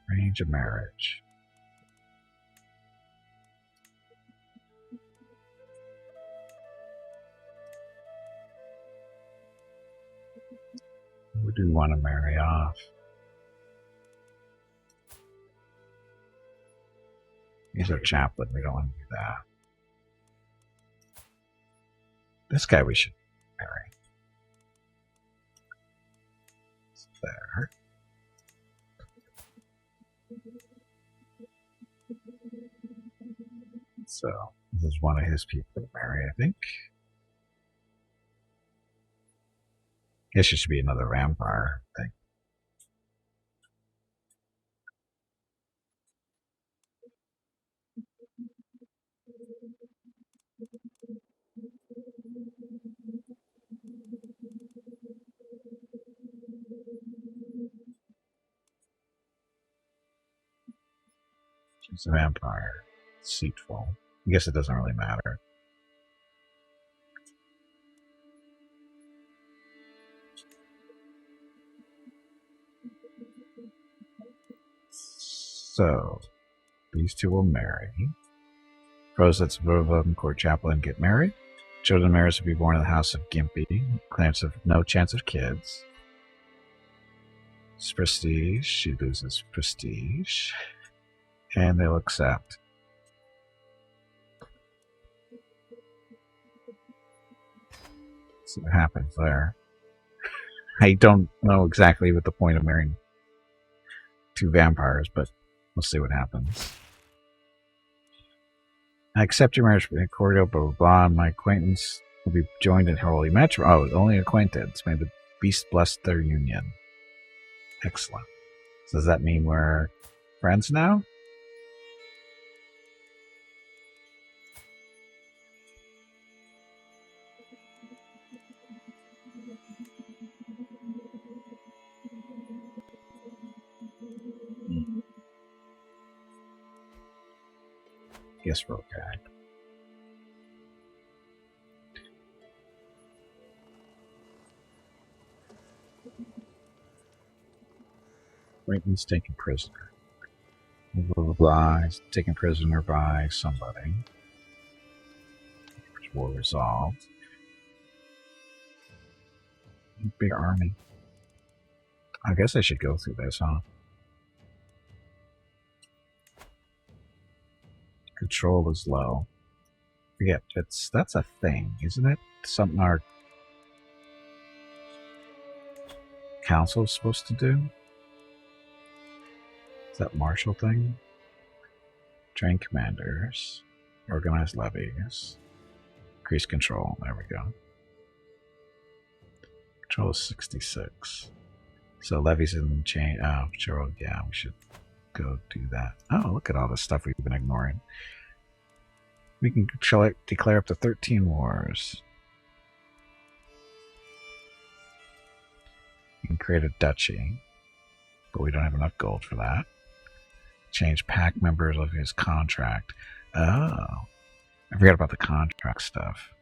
Range of marriage. Who do we want to marry off? He's our chaplain. We don't want to do that. This guy we should marry. There. So, this is one of his people to marry, I think. Guess it should be another vampire thing. She's a vampire. Deceitful. I guess it doesn't really matter. So, these two will marry. Pros that's both of them, court chaplain, get married. Children married to be born in the house of Gimpy. Claims of no chance of kids. It's prestige. She loses prestige. And they'll accept. Let's see what happens there. I don't know exactly what the point of marrying two vampires, but we'll see what happens. I accept your marriage, cordial, blah, blah, blah. My acquaintance will be joined in holy match. Oh, only acquaintance. May the beast bless their union. Excellent. So does that mean we're friends now? Guess we're okay. Acquaintance taken prisoner. Blah, blah, blah. He's taken prisoner by somebody. War resolved. Big army. I guess I should go through this, huh? Control is low. Forget, that's a thing, isn't it? Something our council is supposed to do? Is that martial thing? Train commanders. Organize levies. Increase control. There we go. Control is 66. So levies in chain. Oh, sure. Yeah, we should go do that. Oh, look at all this stuff we've been ignoring. We can declare up to 13 wars. We can create a duchy, but we don't have enough gold for that. Change pack members of his contract. Oh, I forgot about the contract stuff.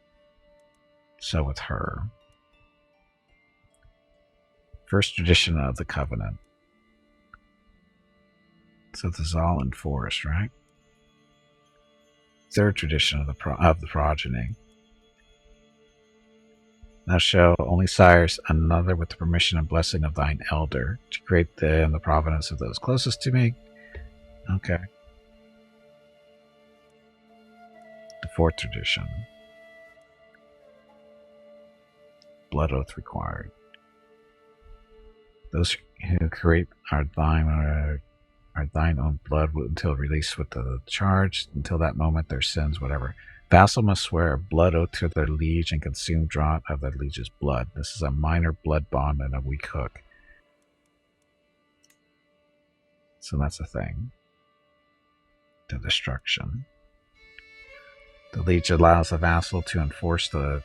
So with her. First tradition of the covenant. So this is all enforced, right? Third tradition of the progeny. Thou shalt only sires another with the permission and blessing of thine elder, to create the providence of those closest to me. Okay. The fourth tradition. Blood oath required. Those who create are thine own blood until released with the charge. Until that moment, their sins, whatever. Vassal must swear a blood oath to their liege and consume draught of their liege's blood. This is a minor blood bond and a weak hook. So that's a thing. To destruction. The liege allows the vassal to enforce the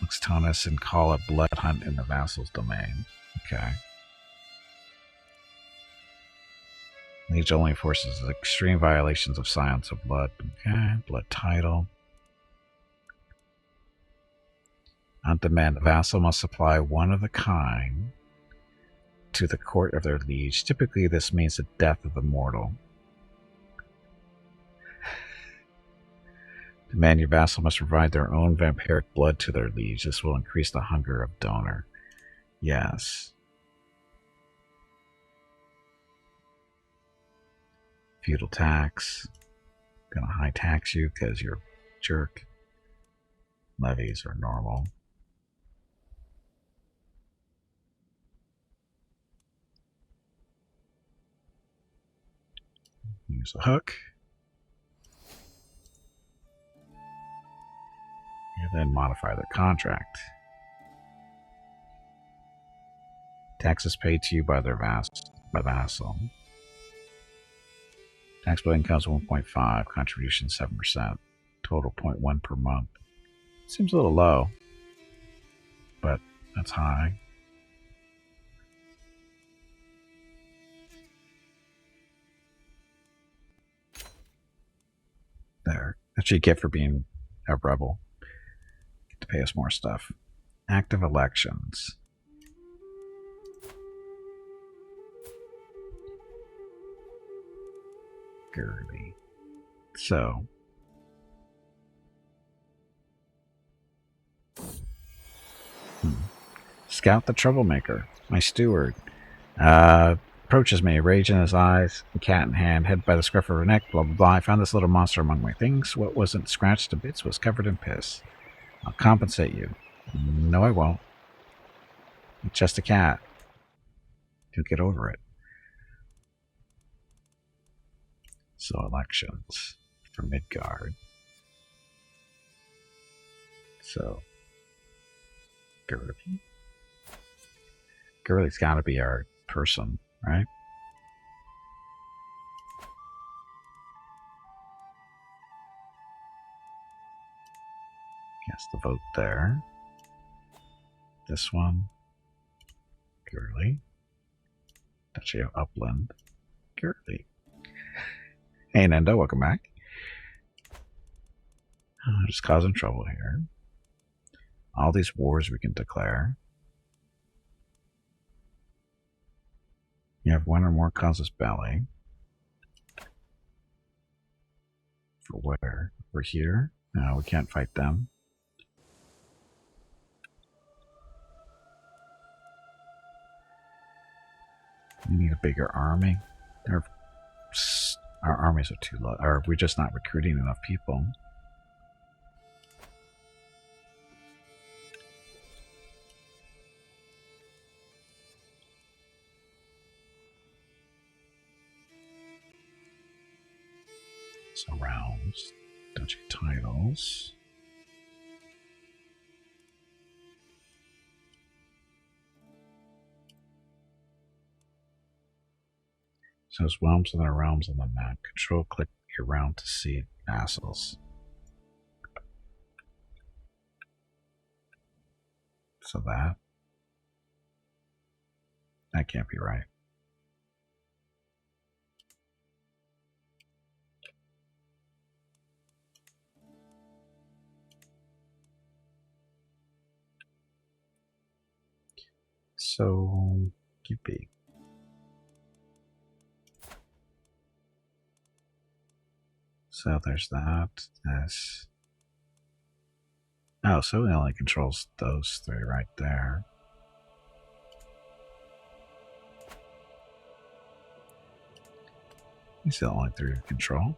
Luxtonus and call a blood hunt in the vassal's domain. Okay. Liege only enforces extreme violations of Silence of Blood. Okay. Blood title. On demand, the vassal must supply one of the kind to the court of their liege. Typically, this means the death of the mortal. Demand your vassal must provide their own vampiric blood to their liege. This will increase the hunger of donor. Yes. Feudal tax. Gonna high tax you because you're a jerk. Levies are normal. Use a hook. And then modify their contract. Taxes paid to you by their vassal. Taxable income is 1.5, contribution 7%, total 0.1 per month. Seems a little low, but that's high. There. That's what you get for being a rebel. Get to pay us more stuff. Active elections. Girly. So. Scout the troublemaker. My steward. Approaches me, rage in his eyes, cat in hand, head by the scruff of her neck, blah blah blah. I found this little monster among my things. What wasn't scratched to bits was covered in piss. I'll compensate you. No, I won't. It's just a cat. You'll get over it. So elections for Midgard. So Girly. Girly's got to be our person, right? Cast the vote there. This one. Girly. Duchy of Upland. Girly. Hey Nendo, welcome back. Just causing trouble here. All these wars we can declare. You have one or more causes belly. For where? We're here? No, we can't fight them. We need a bigger army. Our armies are too low. Or we're just not recruiting enough people. So rounds, duchy titles. So it's realms and their realms on the map. Control click your realm to see vassals. So that can't be right. So Gimpy. So there's that. This. Oh, so it only controls those three right there. He's the only three to control.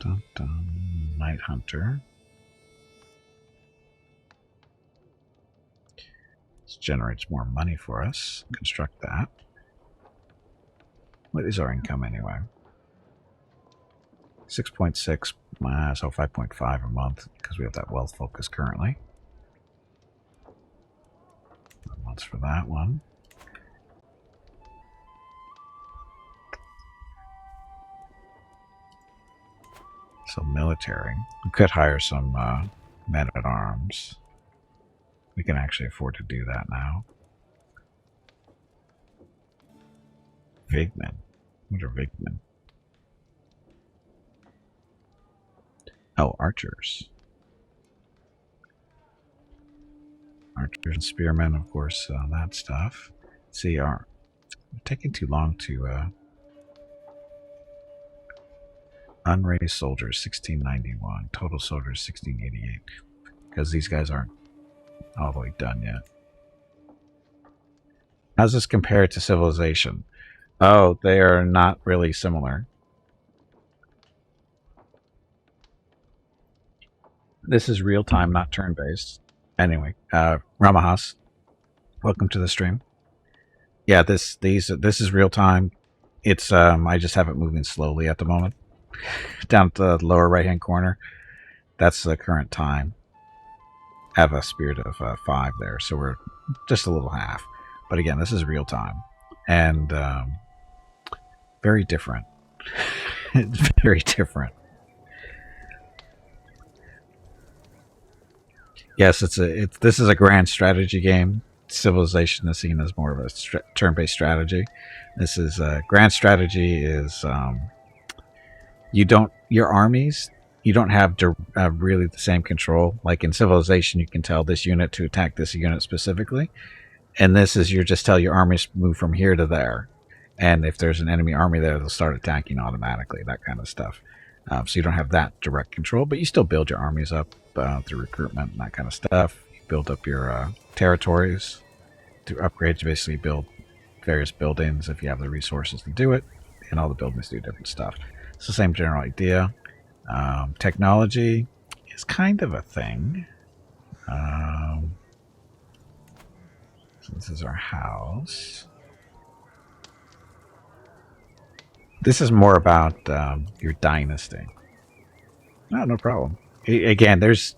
Dun, dun. Night Hunter. This generates more money for us. Construct that. What is our income anyway? 6.6, so 5.5 a month because we have that wealth focus currently. Months for that one. So military. We could hire some men at arms. We can actually afford to do that now. Vigmen. What are Vigmen? Oh, archers. Archers and spearmen, of course, that stuff. Let's see, are taking too long to unraised soldiers 1691, total soldiers 1688, because these guys aren't all the way done yet. How's this compared to civilization? Oh, they are not really similar. This is real time, not turn based. Anyway, Ramahas, welcome to the stream. Yeah, this is real time. It's I just have it moving slowly at the moment. Down to the lower right hand corner, that's the current time. I have a spirit of 5 there, so we're just a little half. But again, this is real time and very different. It's very different. Yes, this is a grand strategy game. Civilization is seen as more of a turn-based strategy. This is grand strategy is your armies, you don't have really the same control. Like in Civilization, you can tell this unit to attack this unit specifically, and this is you just tell your armies move from here to there, and if there's an enemy army there, they'll start attacking automatically. That kind of stuff. So you don't have that direct control, but you still build your armies up through recruitment and that kind of stuff. You build up your territories through upgrades. You basically build various buildings if you have the resources to do it, and all the buildings do different stuff. It's the same general idea. Technology is kind of a thing. So this is our house. This is more about your dynasty. No problem. Again, there's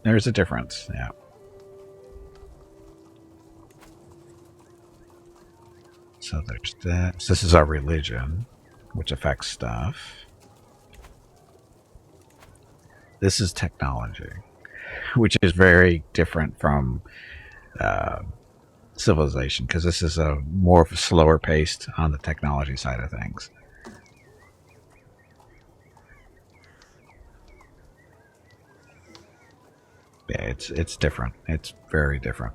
a difference. Yeah. So there's that. So this is our religion, which affects stuff. This is technology, which is very different from civilization, because this is a more of a slower paced on the technology side of things. Yeah, it's different. It's very different.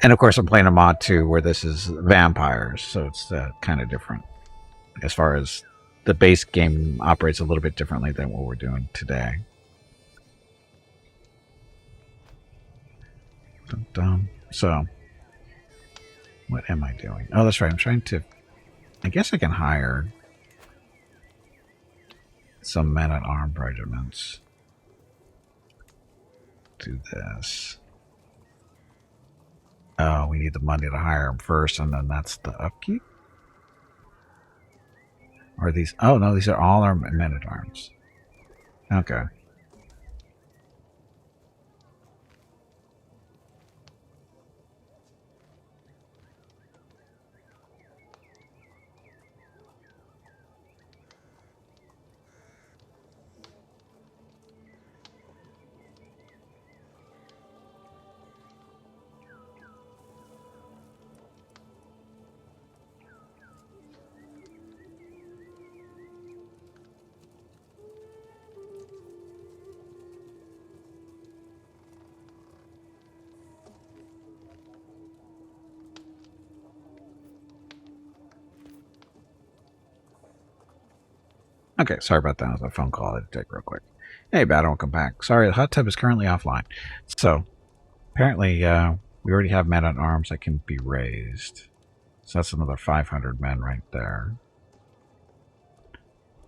And of course, I'm playing a mod too, where this is vampires, so it's kind of different as far as the base game operates a little bit differently than what we're doing today. Dun, dun. So, what am I doing? Oh, that's right. I'm trying to. I guess I can hire some men at armed regiments. Do this. Oh, we need the money to hire them first, and then that's the upkeep? Or these... Oh, no, these are all our men at arms. Okay. Okay, sorry about that. It was a phone call I had to take real quick. Hey, Battle, welcome back. Sorry, the hot tub is currently offline. So, apparently, we already have men at arms that can be raised. So that's another 500 men right there.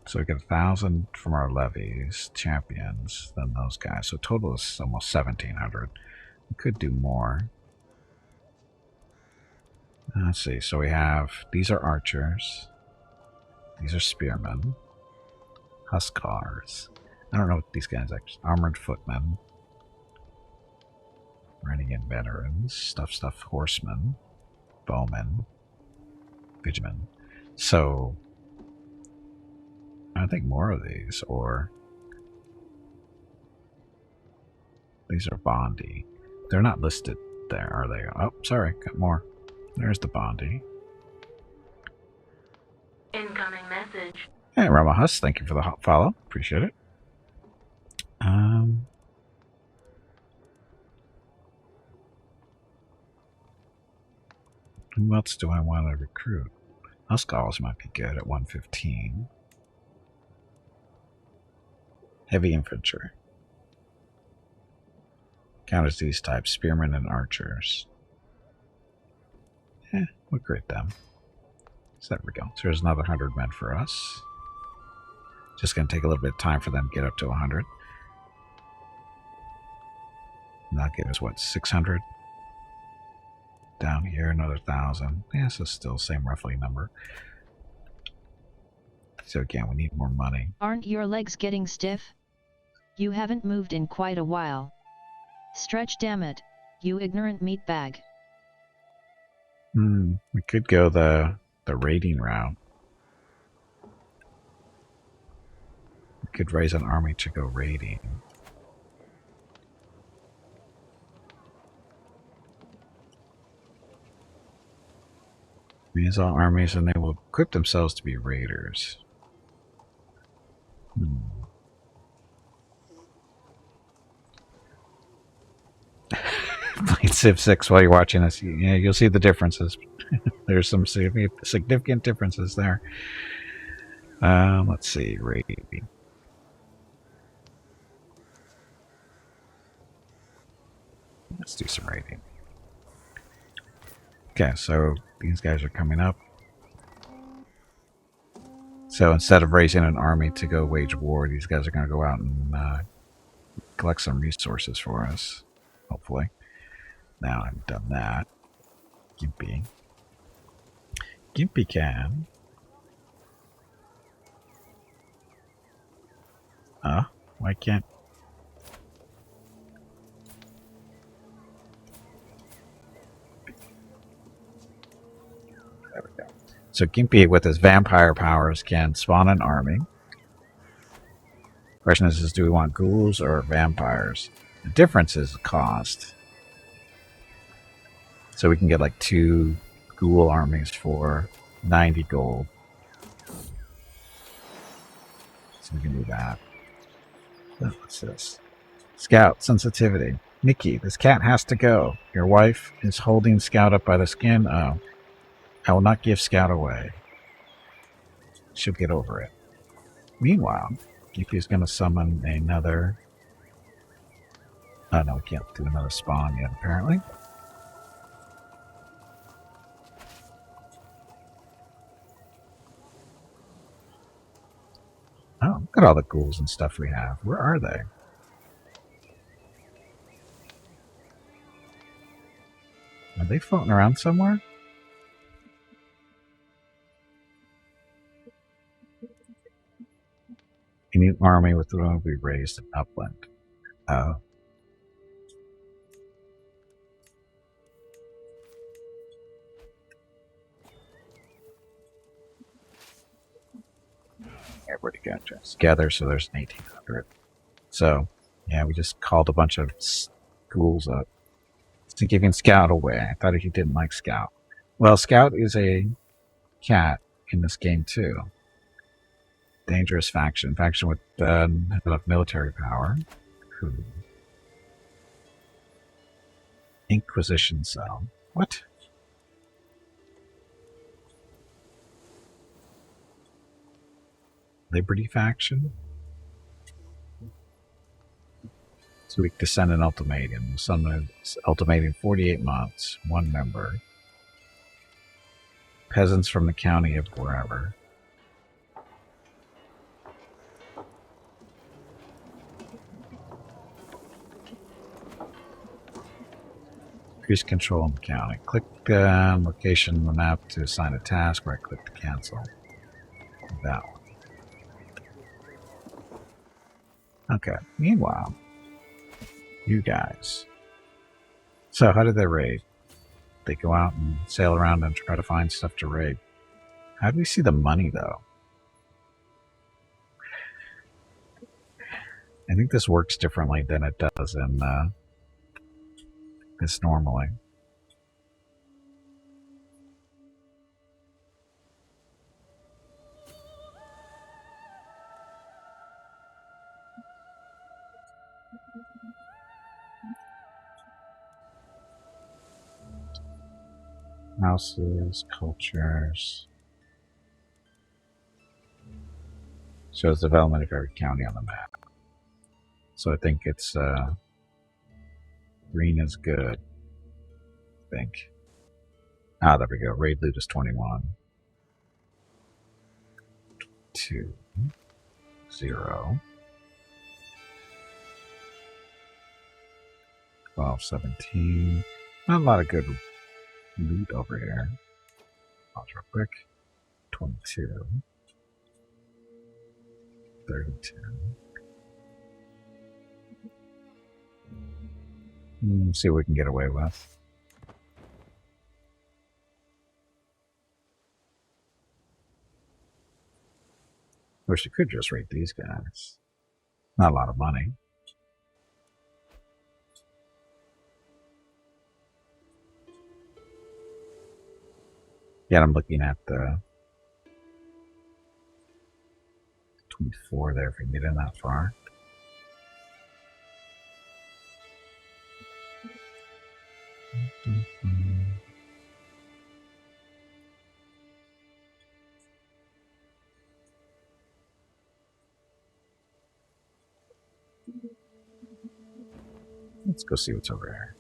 So we get 1,000 from our levies, champions, then those guys. So total is almost 1,700. We could do more. Let's see. So we have, these are archers. These are spearmen. Huskars. I don't know what these guys are. Armored footmen. Renegade veterans. Stuff, horsemen. Bowmen. Vigiman. So, I think more of these, or these are Bondi. They're not listed there, are they? Oh, sorry, got more. There's the Bondi. Incoming message. Hey, Rama Huss, thank you for the hot follow. Appreciate it. Who else do I want to recruit? Huskals might be good at 115. Heavy infantry. Counters these types, spearmen and archers. We'll create them. So there we go. So there's another 100 men for us. Just going to take a little bit of time for them to get up to 100. And that'll give us, what, 600? Down here, another 1,000. Yeah, so still same roughly number. So again, we need more money. Aren't your legs getting stiff? You haven't moved in quite a while. Stretch, damn it, you ignorant meatbag. We could go the raiding route. We could raise an army to go raiding. These all armies, and they will equip themselves to be raiders. Play Civ 6 while you're watching this. Yeah, you'll see the differences. There's some significant differences there. Let's see, raiding. Let's do some raiding. Okay, so these guys are coming up. So instead of raising an army to go wage war, these guys are going to go out and collect some resources for us, hopefully. Now I've done that. Gimpy. Gimpy can. Why can't... There we go. So Gimpy, with his vampire powers, can spawn an army. Question is do we want ghouls or vampires? The difference is cost. So we can get like 2 ghoul armies for 90 gold. So we can do that. What's this? Scout sensitivity. Nikki, this cat has to go. Your wife is holding Scout up by the skin. Oh. I will not give Scout away. She'll get over it. Meanwhile, Gimpy is going to summon another... Oh no, we can't do another spawn yet, apparently. Oh, look at all the ghouls and stuff we have. Where are they? Are they floating around somewhere? Any army with the will be raised in upland. Oh. Everybody got just together, so there's an 1,800. So, yeah, we just called a bunch of ghouls up. To giving Scout away. I thought he didn't like Scout. Well, Scout is a cat in this game, too. Dangerous faction. Faction with military power. Inquisition cell. What? Liberty faction? So we can send an ultimatum. Send ultimatum 48 months. 1 member. Peasants from the county of wherever. Increase control in the county. Click location on the map to assign a task. Right click to cancel. That one. Okay. Meanwhile, you guys. So how did they raid? They go out and sail around and try to find stuff to raid. How do we see the money, though? I think this works differently than it does in this normally. Houses, cultures. Shows development of every county on the map. So I think it's green is good. I think. Ah, there we go. Raid loot is 21. 2. 0. 12, 17. Not a lot of good loot over here. Pause real quick. 22. 32. See what we can get away with. Wish you could just rate these guys. Not a lot of money. Yeah, I'm looking at the 24 there if we can get in that far. Let's go see what's over here.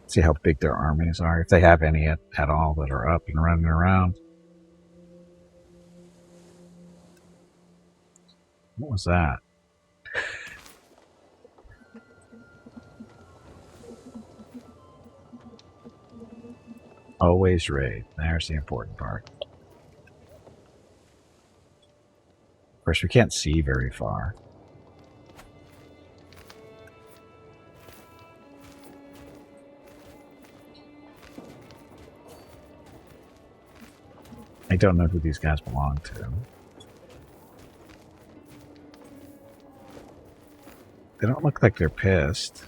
See how big their armies are, if they have any at all that are up and running around. What was that? Always raid. There's the important part. Of course, we can't see very far. I don't know who these guys belong to. They don't look like they're pissed.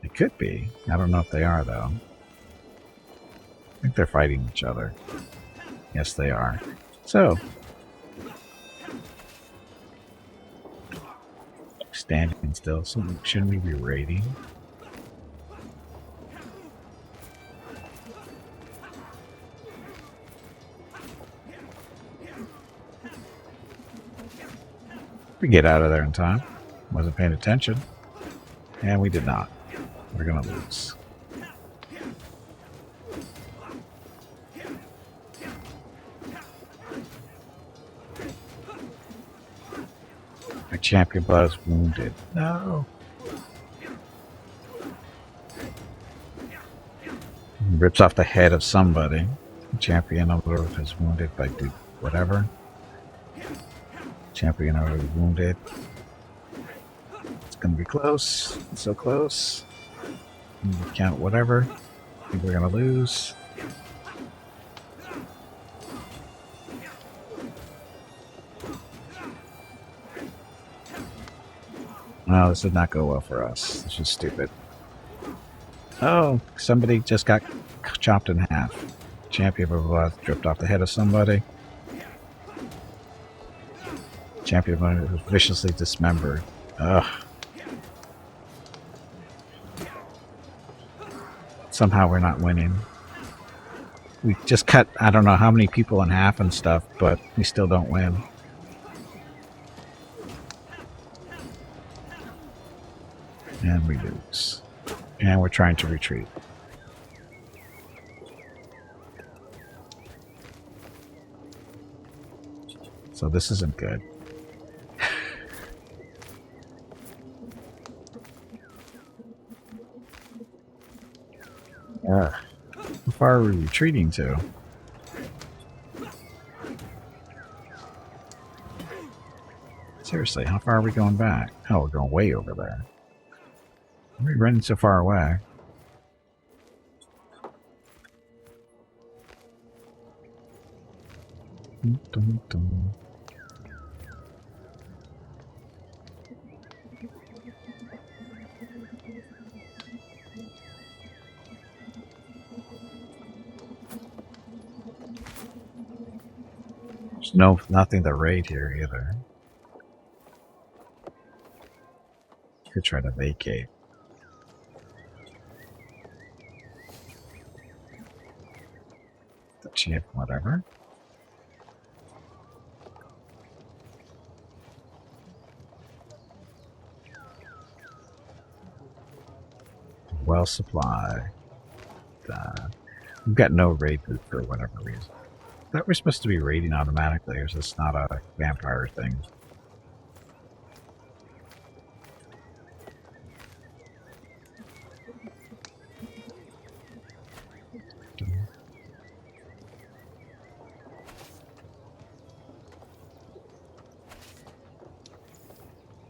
They could be. I don't know if they are, though. I think they're fighting each other. Yes, they are. So, standing still. So shouldn't we be raiding? We get out of there in time. Wasn't paying attention. And we did not. We're going to lose. Our champion was wounded. No. Rips off the head of somebody. Champion over is wounded by whatever. Champion already wounded. It's gonna be close. It's so close. Count whatever. I think we're gonna lose. No, this did not go well for us. This is stupid. Oh, somebody just got chopped in half. Champion dripped off the head of somebody. Champion was viciously dismembered. Ugh. Somehow we're not winning. We just cut, I don't know how many people in half and stuff, but we still don't win. And we lose. And we're trying to retreat. So this isn't good. How far are we retreating to? Seriously, how far are we going back? Oh, we're going way over there. Why are we running so far away? Dun, dun, dun. There's nothing to raid here either. Could try to vacate. The chip, whatever. Well supply. We've got no raid loot for whatever reason. Thought we're supposed to be raiding automatically, or is this not a vampire thing?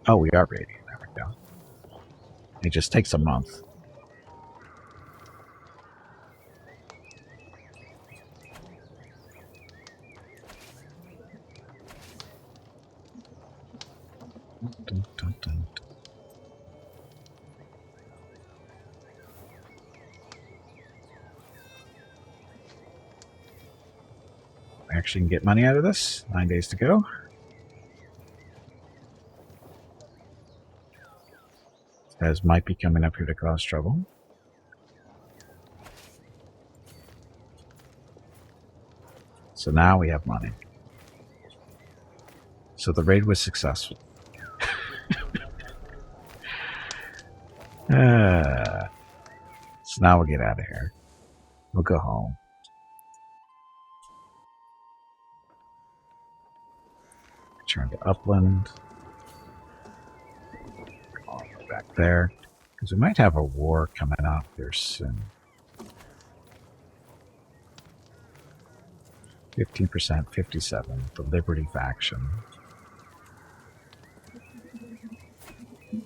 Oh, we are raiding. There we go. It just takes a month. Dun, dun, dun. We actually can get money out of this. 9 days to go. As might be coming up here to cause trouble. So now we have money. So the raid was successful. So now we'll get out of here. We'll go home. Return to Upland. All the way back there. Because we might have a war coming up here soon. 15%, 57. The Liberty faction.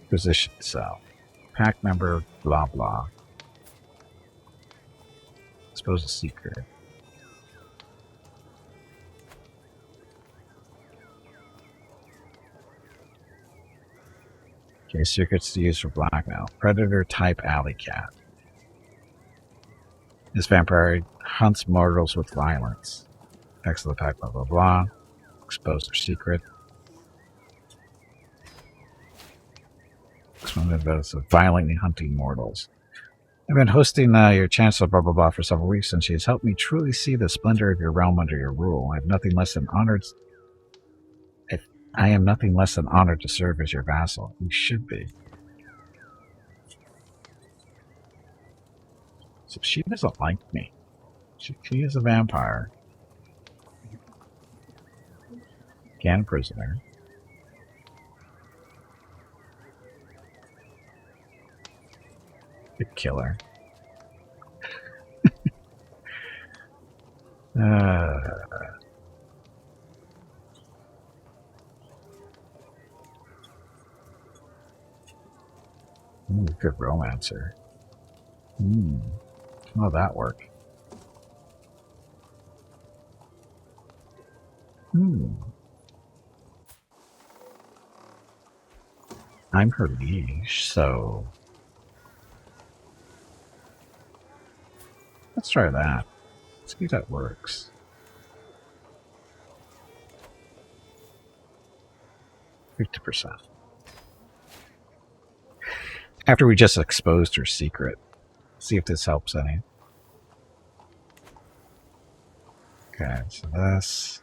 Position south. Pack member, blah blah. Expose a secret. Okay, secrets to use for blackmail. Predator type alley cat. This vampire hunts mortals with violence. Effects of the pack, blah blah blah. Expose their secret. This one is violently hunting mortals. I've been hosting your chancellor, blah blah blah, for several weeks, and she has helped me truly see the splendor of your realm under your rule. I have nothing less than honored. I am nothing less than honored to serve as your vassal. You should be. So she doesn't like me. She is a vampire. Again, prisoner. The killer. Ooh, good romancer. How'd that work? I'm her liege, so let's try that. Let's see if that works. 50%. After we just exposed her secret. See if this helps any. Okay, so this.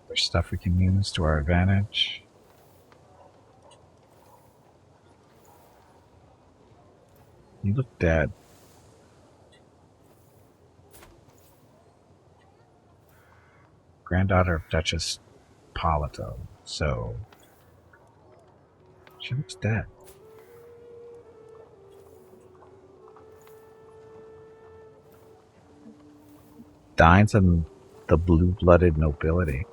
There's stuff we can use to our advantage. You look dead. Granddaughter of Duchess Polito. So she looks dead. Dines on the blue-blooded nobility.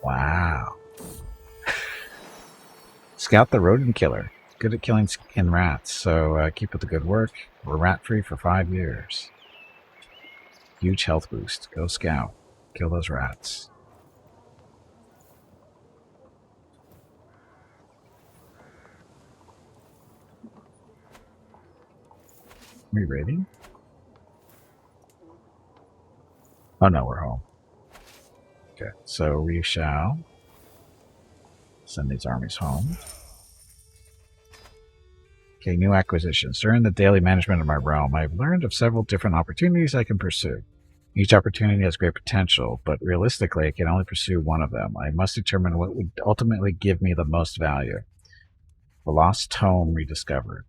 Wow. Scout the rodent killer. Good at killing skin rats, so keep up the good work. We're rat-free for 5 years. Huge health boost. Go Scout. Kill those rats. Are we ready? Oh no, we're home. Okay, so we shall send these armies home. Okay, new acquisitions. During the daily management of my realm, I've learned of several different opportunities I can pursue. Each opportunity has great potential, but realistically, I can only pursue one of them. I must determine what would ultimately give me the most value. The Lost Tome rediscovered.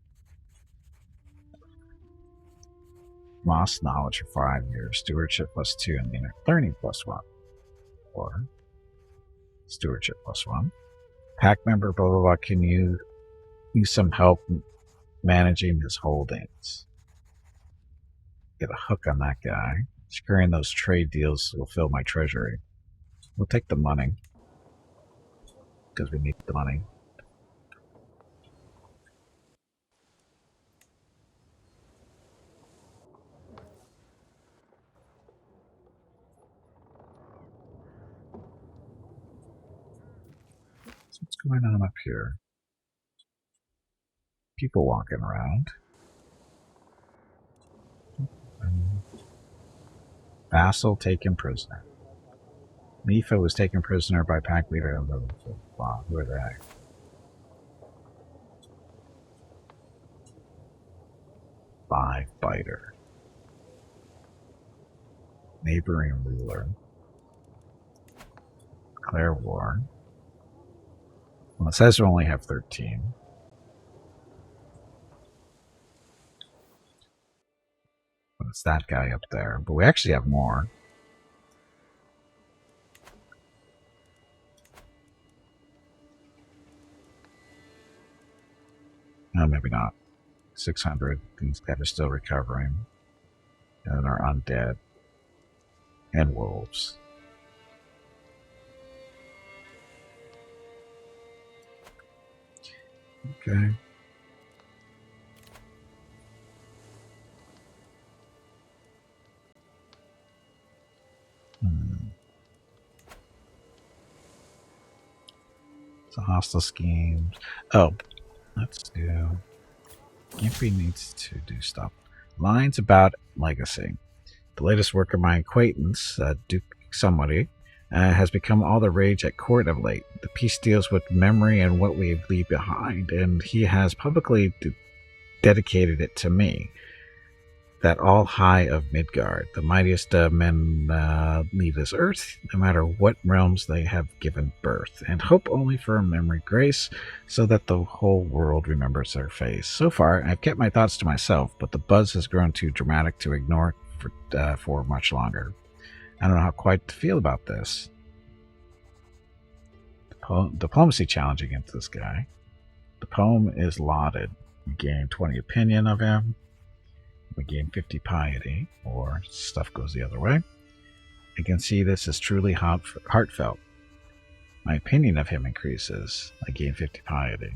Lost knowledge for 5 years. Stewardship +2 and learning +1. Or stewardship +1. Pack member, blah, blah, blah. Can you use some help managing his holdings? Get a hook on that guy. Securing those trade deals will fill my treasury. We'll take the money. Because we need the money. So what's going on up here? People walking around. Vassal taken prisoner. Mifa was taken prisoner by pack leader. Wow, who are they? Five biter. Neighboring ruler. Declare war. Well, it says we only have 13. But it's that guy up there. But we actually have more. No, maybe not. 600. These guys are still recovering. And are undead. And wolves. Okay. So hostile schemes. Oh, let's do. Gimpy needs to do stuff. Lines about legacy. The latest work of my acquaintance, Duke somebody, has become all the rage at court of late. The piece deals with memory and what we leave behind, and he has publicly dedicated it to me. That all high of Midgard, the mightiest men leave this earth, no matter what realms they have given birth, and hope only for a memory grace, so that the whole world remembers their face. So far, I've kept my thoughts to myself, but the buzz has grown too dramatic to ignore it for much longer. I don't know how quite to feel about this. Diplomacy challenge against this guy. The poem is lauded. We gain 20 opinion of him. We gain 50 piety, or stuff goes the other way. I can see this as truly heartfelt. My opinion of him increases. I gain 50 piety.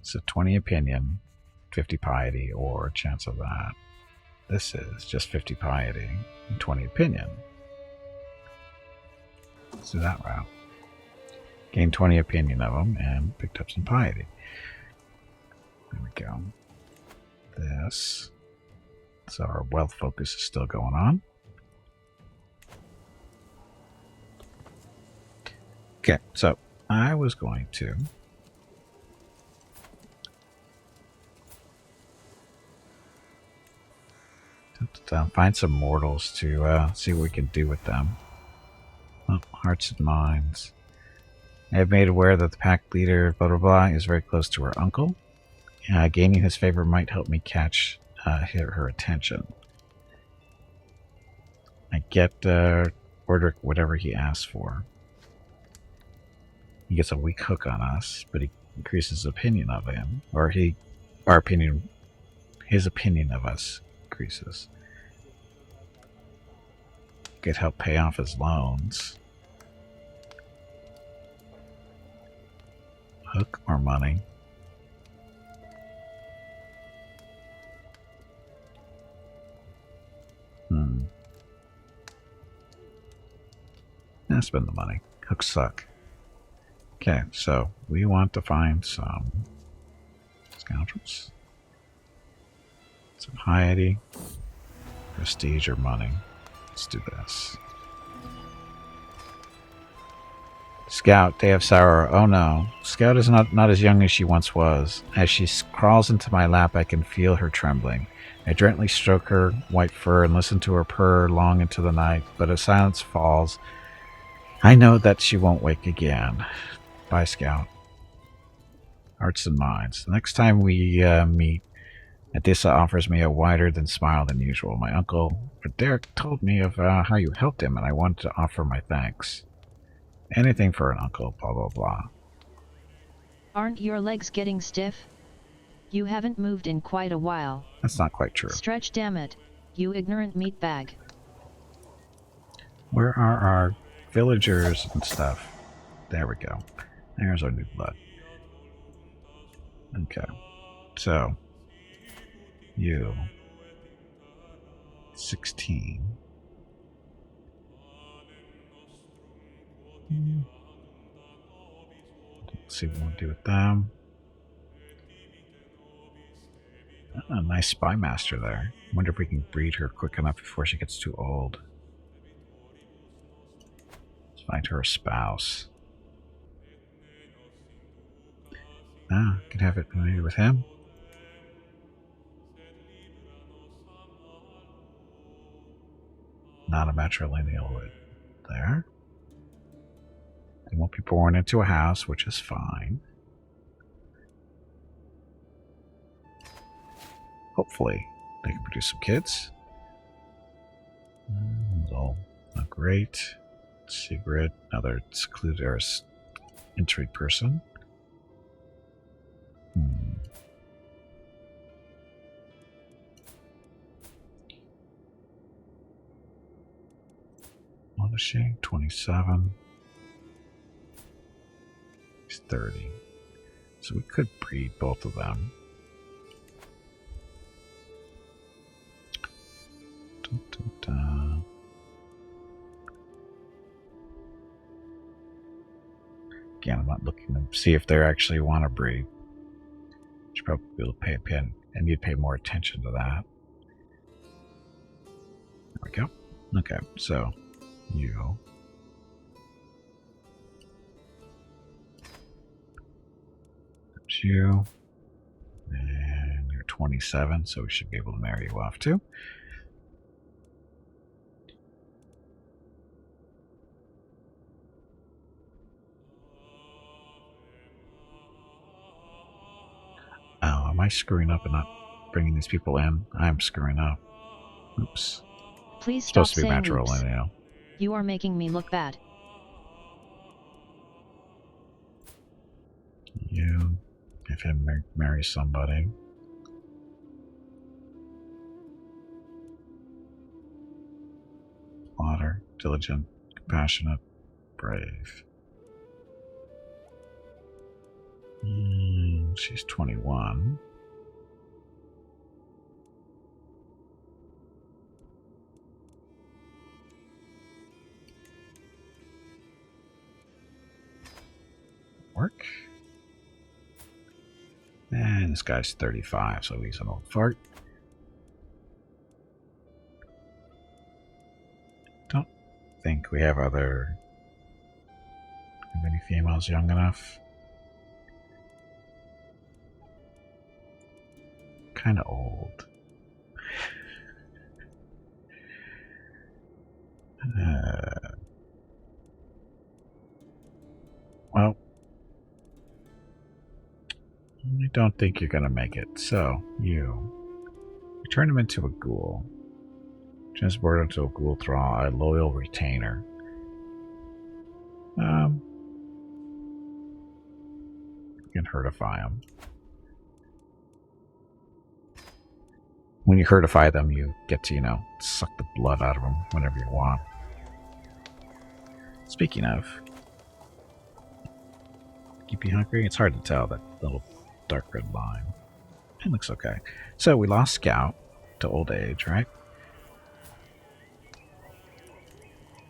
So 20 opinion, 50 piety, or chance of that. This is just 50 piety and 20 opinion. Let's do that route. Gained 20 opinion of them and picked up some piety. There we go. This. So our wealth focus is still going on. Okay, so I was going to find some mortals to see what we can do with them. Oh, hearts and minds. I have made aware that the pack leader, blah blah blah, is very close to her uncle. Gaining his favor might help me catch her attention. I get Orderic whatever he asks for. He gets a weak hook on us, but he increases opinion of him, or his opinion of us increases. Could help pay off his loans. Hook or money. Spend the money. Hooks suck. Okay, so we want to find some scoundrels. Some piety, prestige, or money. Let's do this. Scout, Day of Sorrow. Oh no. Scout is not as young as she once was. As she crawls into my lap, I can feel her trembling. I gently stroke her white fur and listen to her purr long into the night, but as silence falls, I know that she won't wake again. Bye, Scout. Hearts and minds. The next time we meet, Adissa offers me a wider than smile than usual. My uncle Derek told me of how you helped him, and I wanted to offer my thanks. Anything for an uncle, blah blah blah. Aren't your legs getting stiff? You haven't moved in quite a while. That's not quite true. Stretch, damn it, you ignorant meatbag. Where are our villagers and stuff? There we go. There's our new blood. Okay. So, you. 16. Let's see what we'll do with them. A nice spy master there. Wonder if we can breed her quick enough before she gets too old. Let's find her a spouse. Can have it maybe with him. Not a matrilineal there. They won't be born into a house, which is fine. Hopefully, they can produce some kids. Well, not great. Secret, another secluded or intrigued person. What is she? 27. He's 30. So we could breed both of them. Dun, dun, dun. Again, I'm not looking to see if they actually want to breed. Should probably be able to pay a pin, and you'd pay more attention to that. There we go. Okay, so you. That's you. And you're 27, so we should be able to marry you off too. Oh, am I screwing up and not bringing these people in? I'm screwing up. Oops. Please stop saying oops. Matrilineal. You are making me look bad. You, if him marry somebody. Water, diligent, compassionate, brave. She's 21. Work. And this guy's 35, so he's an old fart. Don't think we have any females young enough. Kind of old. Well, I don't think you're going to make it. So, you turn him into a ghoul. Transport into a ghoul thrall, a loyal retainer. You can herdify them. When you herdify them, you get to, suck the blood out of them whenever you want. Speaking of, keep you hungry? It's hard to tell, that little dark red line. It looks okay. So we lost Scout to old age, right?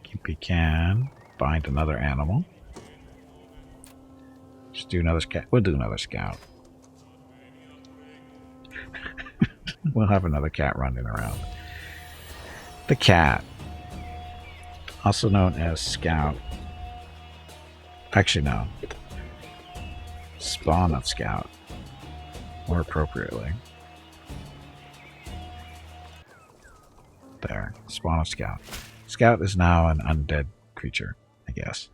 Gimpy can bind another animal. Just do another scout. We'll do another scout. We'll have another cat running around. The cat, also known as Scout. Actually, no. Spawn of Scout, more appropriately. There, spawn of Scout. Scout is now an undead creature, I guess.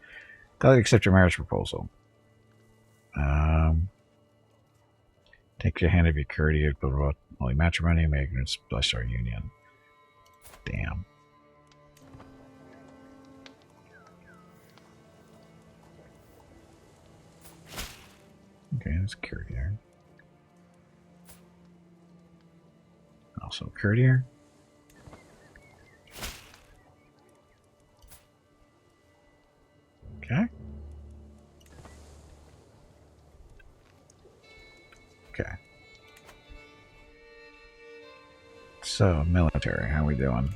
Gladly accept your marriage proposal. Take your hand of your courtier, blah, blah, blah. Holy matrimony, magnets, bless our union. Damn. Okay, that's courtier. Also courtier. Okay. Okay. So, military, how we doing?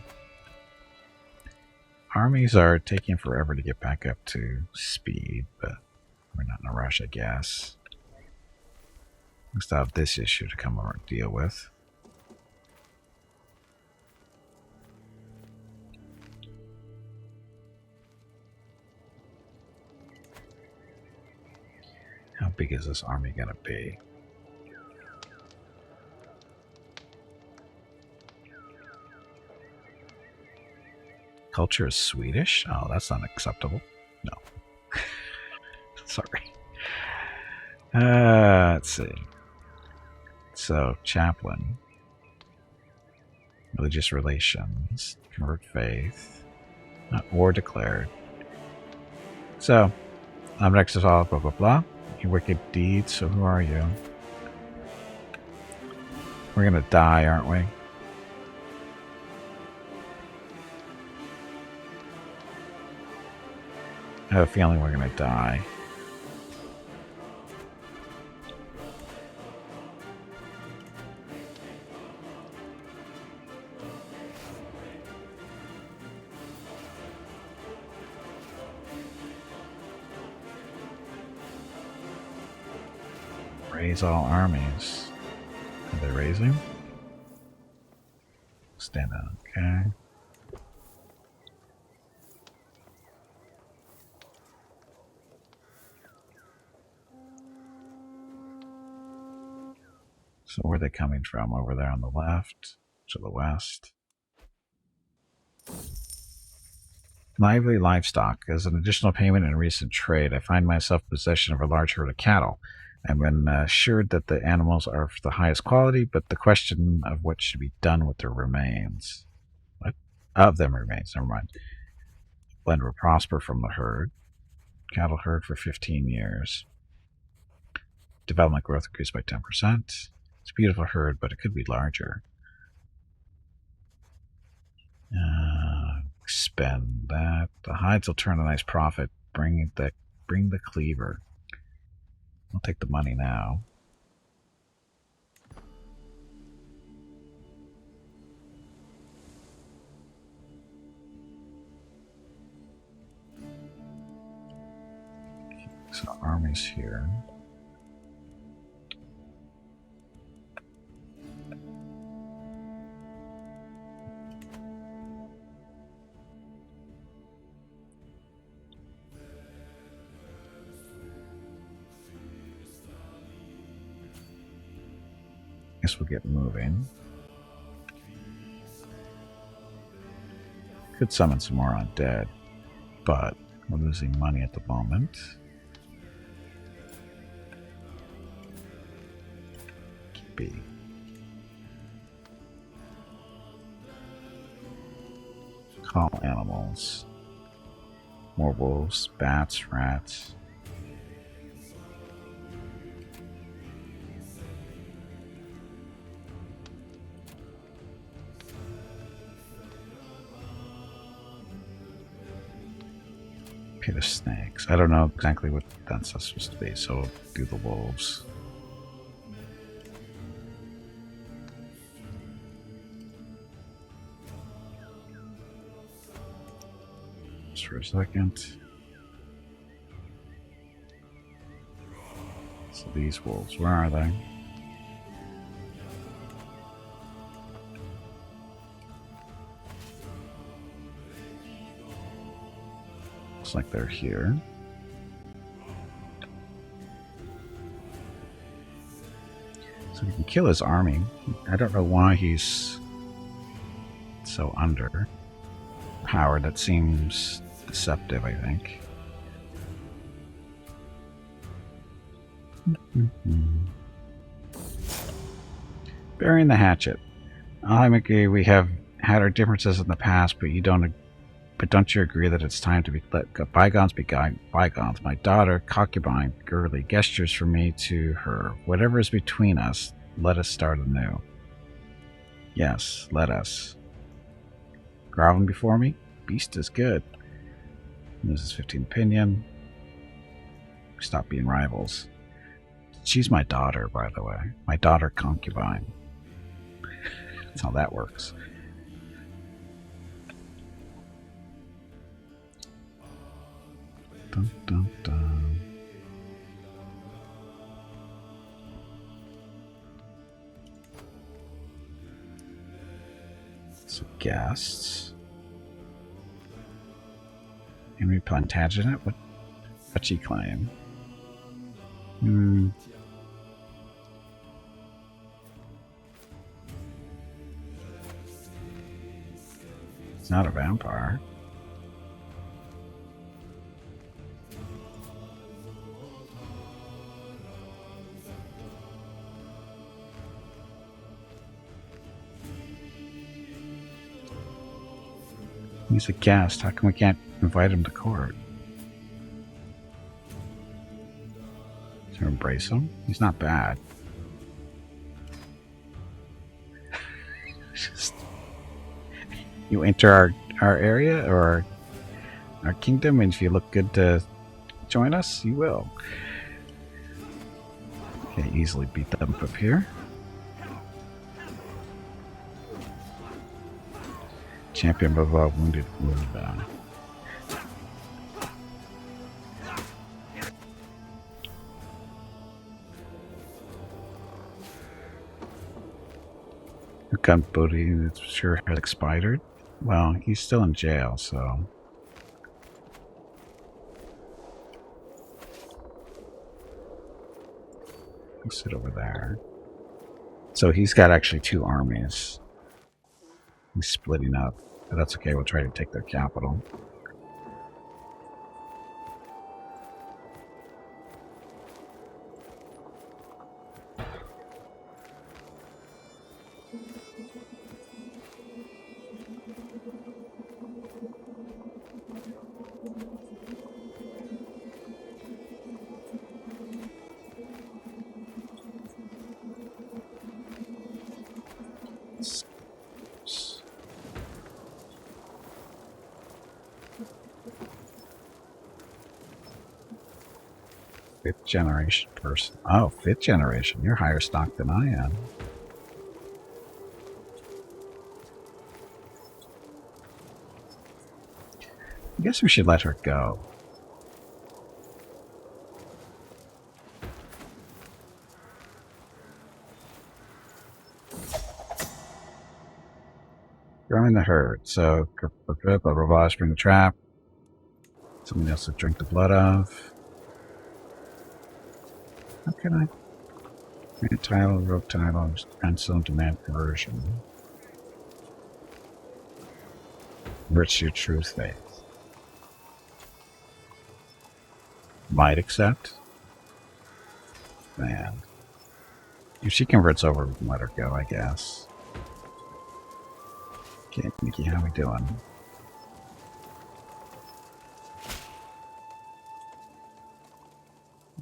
Armies are taking forever to get back up to speed, but we're not in a rush, I guess. We still have this issue to come over and deal with. How big is this army gonna be? Culture is Swedish? Oh, that's unacceptable. No. Sorry. Let's see. So, chaplain. Religious relations. Convert faith. War declared. So, I'm next to all, blah, blah, blah. Your wicked deeds, so who are you? We're gonna die, aren't we? I have a feeling we're gonna die. Raise all armies. Are they raising? Stand down, okay. So where are they coming from? Over there on the left, to the west. Lively livestock. As an additional payment in a recent trade, I find myself in possession of a large herd of cattle. I've been assured that the animals are of the highest quality, but the question of what should be done with their remains. What? Of them remains, never mind. Blend will prosper from the herd. Cattle herd for 15 years. Development growth increased by 10%. It's a beautiful herd, but it could be larger. Spend that. The hides will turn a nice profit. Bring the cleaver. I'll take the money now. So armies here. Guess we'll get moving. Could summon some more undead, but we're losing money at the moment. B. Call animals. More wolves, bats, rats. Pit of snakes. I don't know exactly what that's supposed to be, so we'll do the wolves. Just for a second. So these wolves, where are they? Looks like they're here. So we can kill his army. I don't know why he's so under powered. That seems deceptive, I think. Burying the hatchet. I agree we have had our differences in the past, but don't you agree that it's time to let bygones be bygones? My daughter, concubine, girly, gestures from me to her. Whatever is between us, let us start anew. Yes, let us. Groveling before me? Beast is good. Loses 15 opinion. Stop being rivals. She's my daughter, by the way. My daughter, concubine. That's how that works. Dun, dun, dun. So guests. Henry Plantagenet? What's she claim? It's not a vampire. He's a guest. How come we can't invite him to court? To embrace him? He's not bad. Just, you enter our area or our kingdom, and if you look good to join us, you will. Okay, easily beat them up here. Champion of wounded wound. Gun booty, it sure has expired. Well, he's still in jail, so. I'll sit over there. So he's got actually two armies. He's splitting up. But that's okay, we'll try to take their capital. Fifth generation person. Oh, fifth generation. You're higher stock than I am. I guess we should let her go. Growing the herd. So, blah, blah, blah, spring the trap. Something else to drink the blood of. How can I? Grant title, rope title, grandson demand conversion. Virtue, truth, faith. Might accept. Man. If she converts over, we can let her go, I guess. Okay, Nikki, how we doing?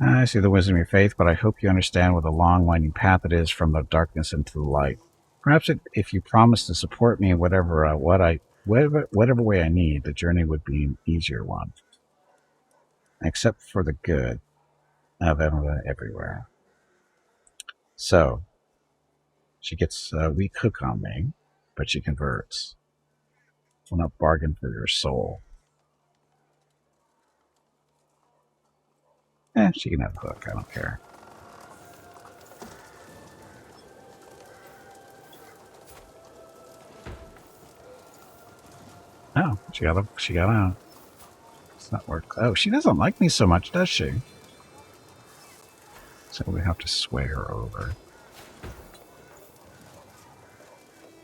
I see the wisdom of your faith, but I hope you understand what a long, winding path it is from the darkness into the light. Perhaps if you promise to support me in whatever way I need, the journey would be an easier one. except for the good of everyone everywhere. So, she gets a weak hook on me, but she converts. Will not bargain for your soul. She can have a hook, I don't care. Oh, she got out. It's not work. Oh, she doesn't like me so much, does she? So we have to sway her over.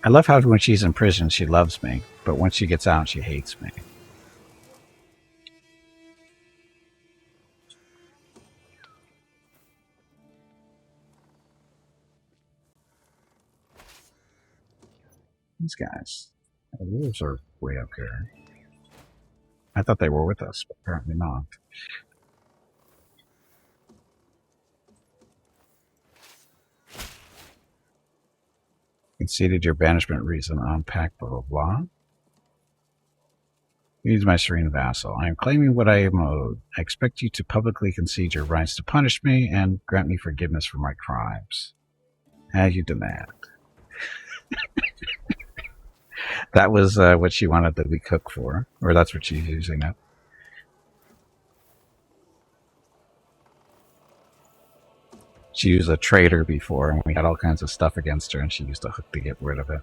I love how when she's in prison, she loves me, but once she gets out, she hates me. These guys. The wolves are way up here. I thought they were with us, but apparently not. Conceded your banishment reason, unpack, blah, blah, blah. He's my serene vassal. I am claiming what I am owed. I expect you to publicly concede your rights to punish me and grant me forgiveness for my crimes. As you demand. That was what she wanted that we cook for, or that's what she's using it. She used a traitor before, and we had all kinds of stuff against her, and she used a hook to get rid of it.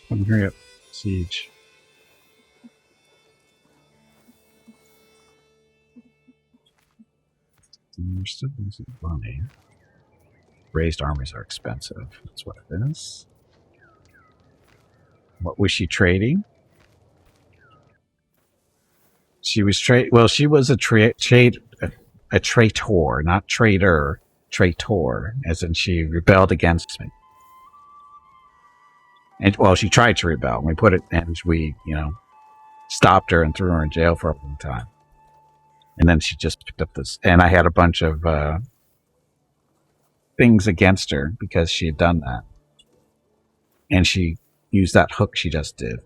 Come hurry up, siege. We're still losing money. Raised armies are expensive. That's what it is. What was she trading? She was she was a traitor, not traitor. Traitor, as in she rebelled against me. And well, she tried to rebel. We put it, and we, stopped her and threw her in jail for a long time. And then she just picked up this, and I had a bunch of things against her because she had done that. And she used that hook she just did.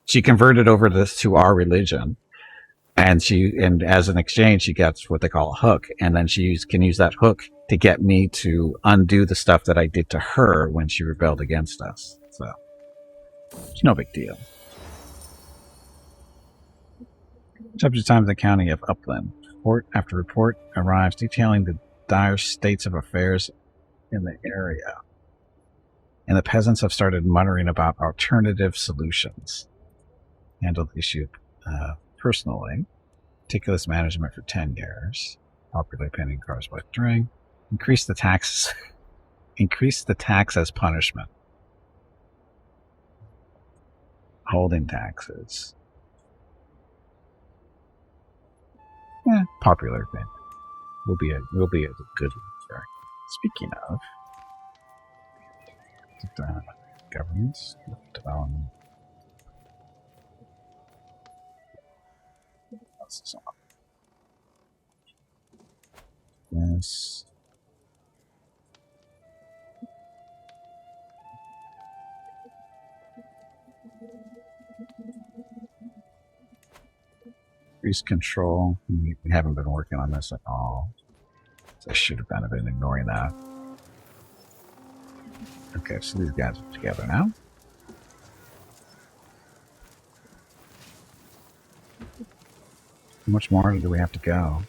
She converted over to our religion, and as an exchange, she gets what they call a hook, and then she can use that hook to get me to undo the stuff that I did to her when she rebelled against us. So it's no big deal. Chapter time of the county of Upland. Report after report arrives detailing the dire states of affairs in the area. And the peasants have started muttering about alternative solutions. Handled the issue personally. Meticulous management for 10 years. Popularly pending cars by string. Increase the taxes. Increase the tax as punishment. Holding taxes. Popular opinion. Will be a good one. Speaking of governments, development. Yes. Increase control. We haven't been working on this at all. So I should have kind of been ignoring that. Okay, so these guys are together now. How much more do we have to go?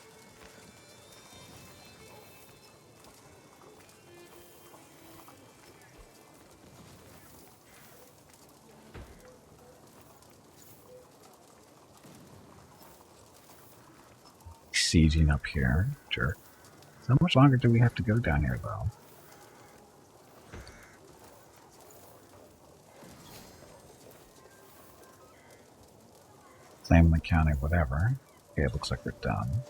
Sieging up here. Sure. So how much longer do we have to go down here, though? Claim the county, whatever. Okay, it looks like we're done.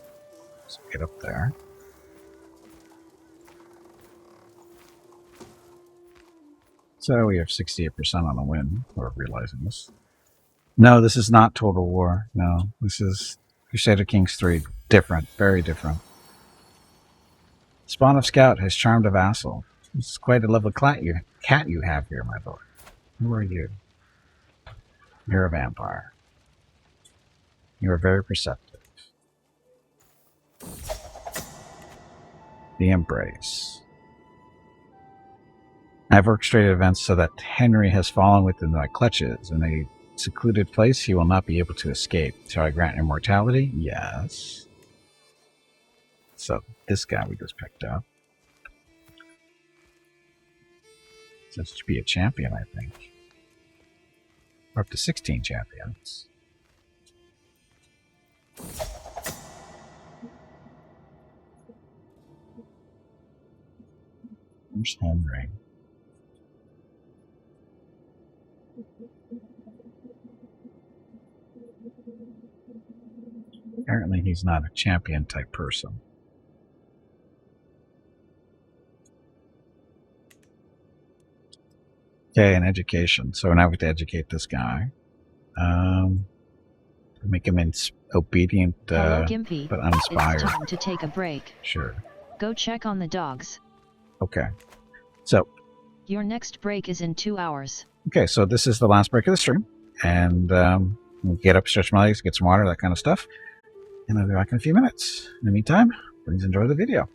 So get up there. So we have 68% on the win. We're realizing this. No, this is not Total War. No, this is Crusader Kings 3. Different, very different. Spawn of Scout has charmed a vassal. This is quite a lovely cat you have here, my lord. Who are you? You're a vampire. You are very perceptive. The Embrace. I've orchestrated events so that Henry has fallen within my clutches. In a secluded place, he will not be able to escape. Shall I grant immortality? Yes. So, this guy we just picked up. Says to be a champion, I think. We're up to 16 champions. Where's Henry? Apparently he's not a champion type person. Okay, and education. So now we have to educate this guy. Make him obedient, Hello, Gimpy. but uninspired. It's time to take a break. Sure. Go check on the dogs. Okay. So. Your next break is in 2 hours. Okay, so this is the last break of the stream. And we'll get up, stretch my legs, get some water, that kind of stuff. And I'll be back in a few minutes. In the meantime, please enjoy the video.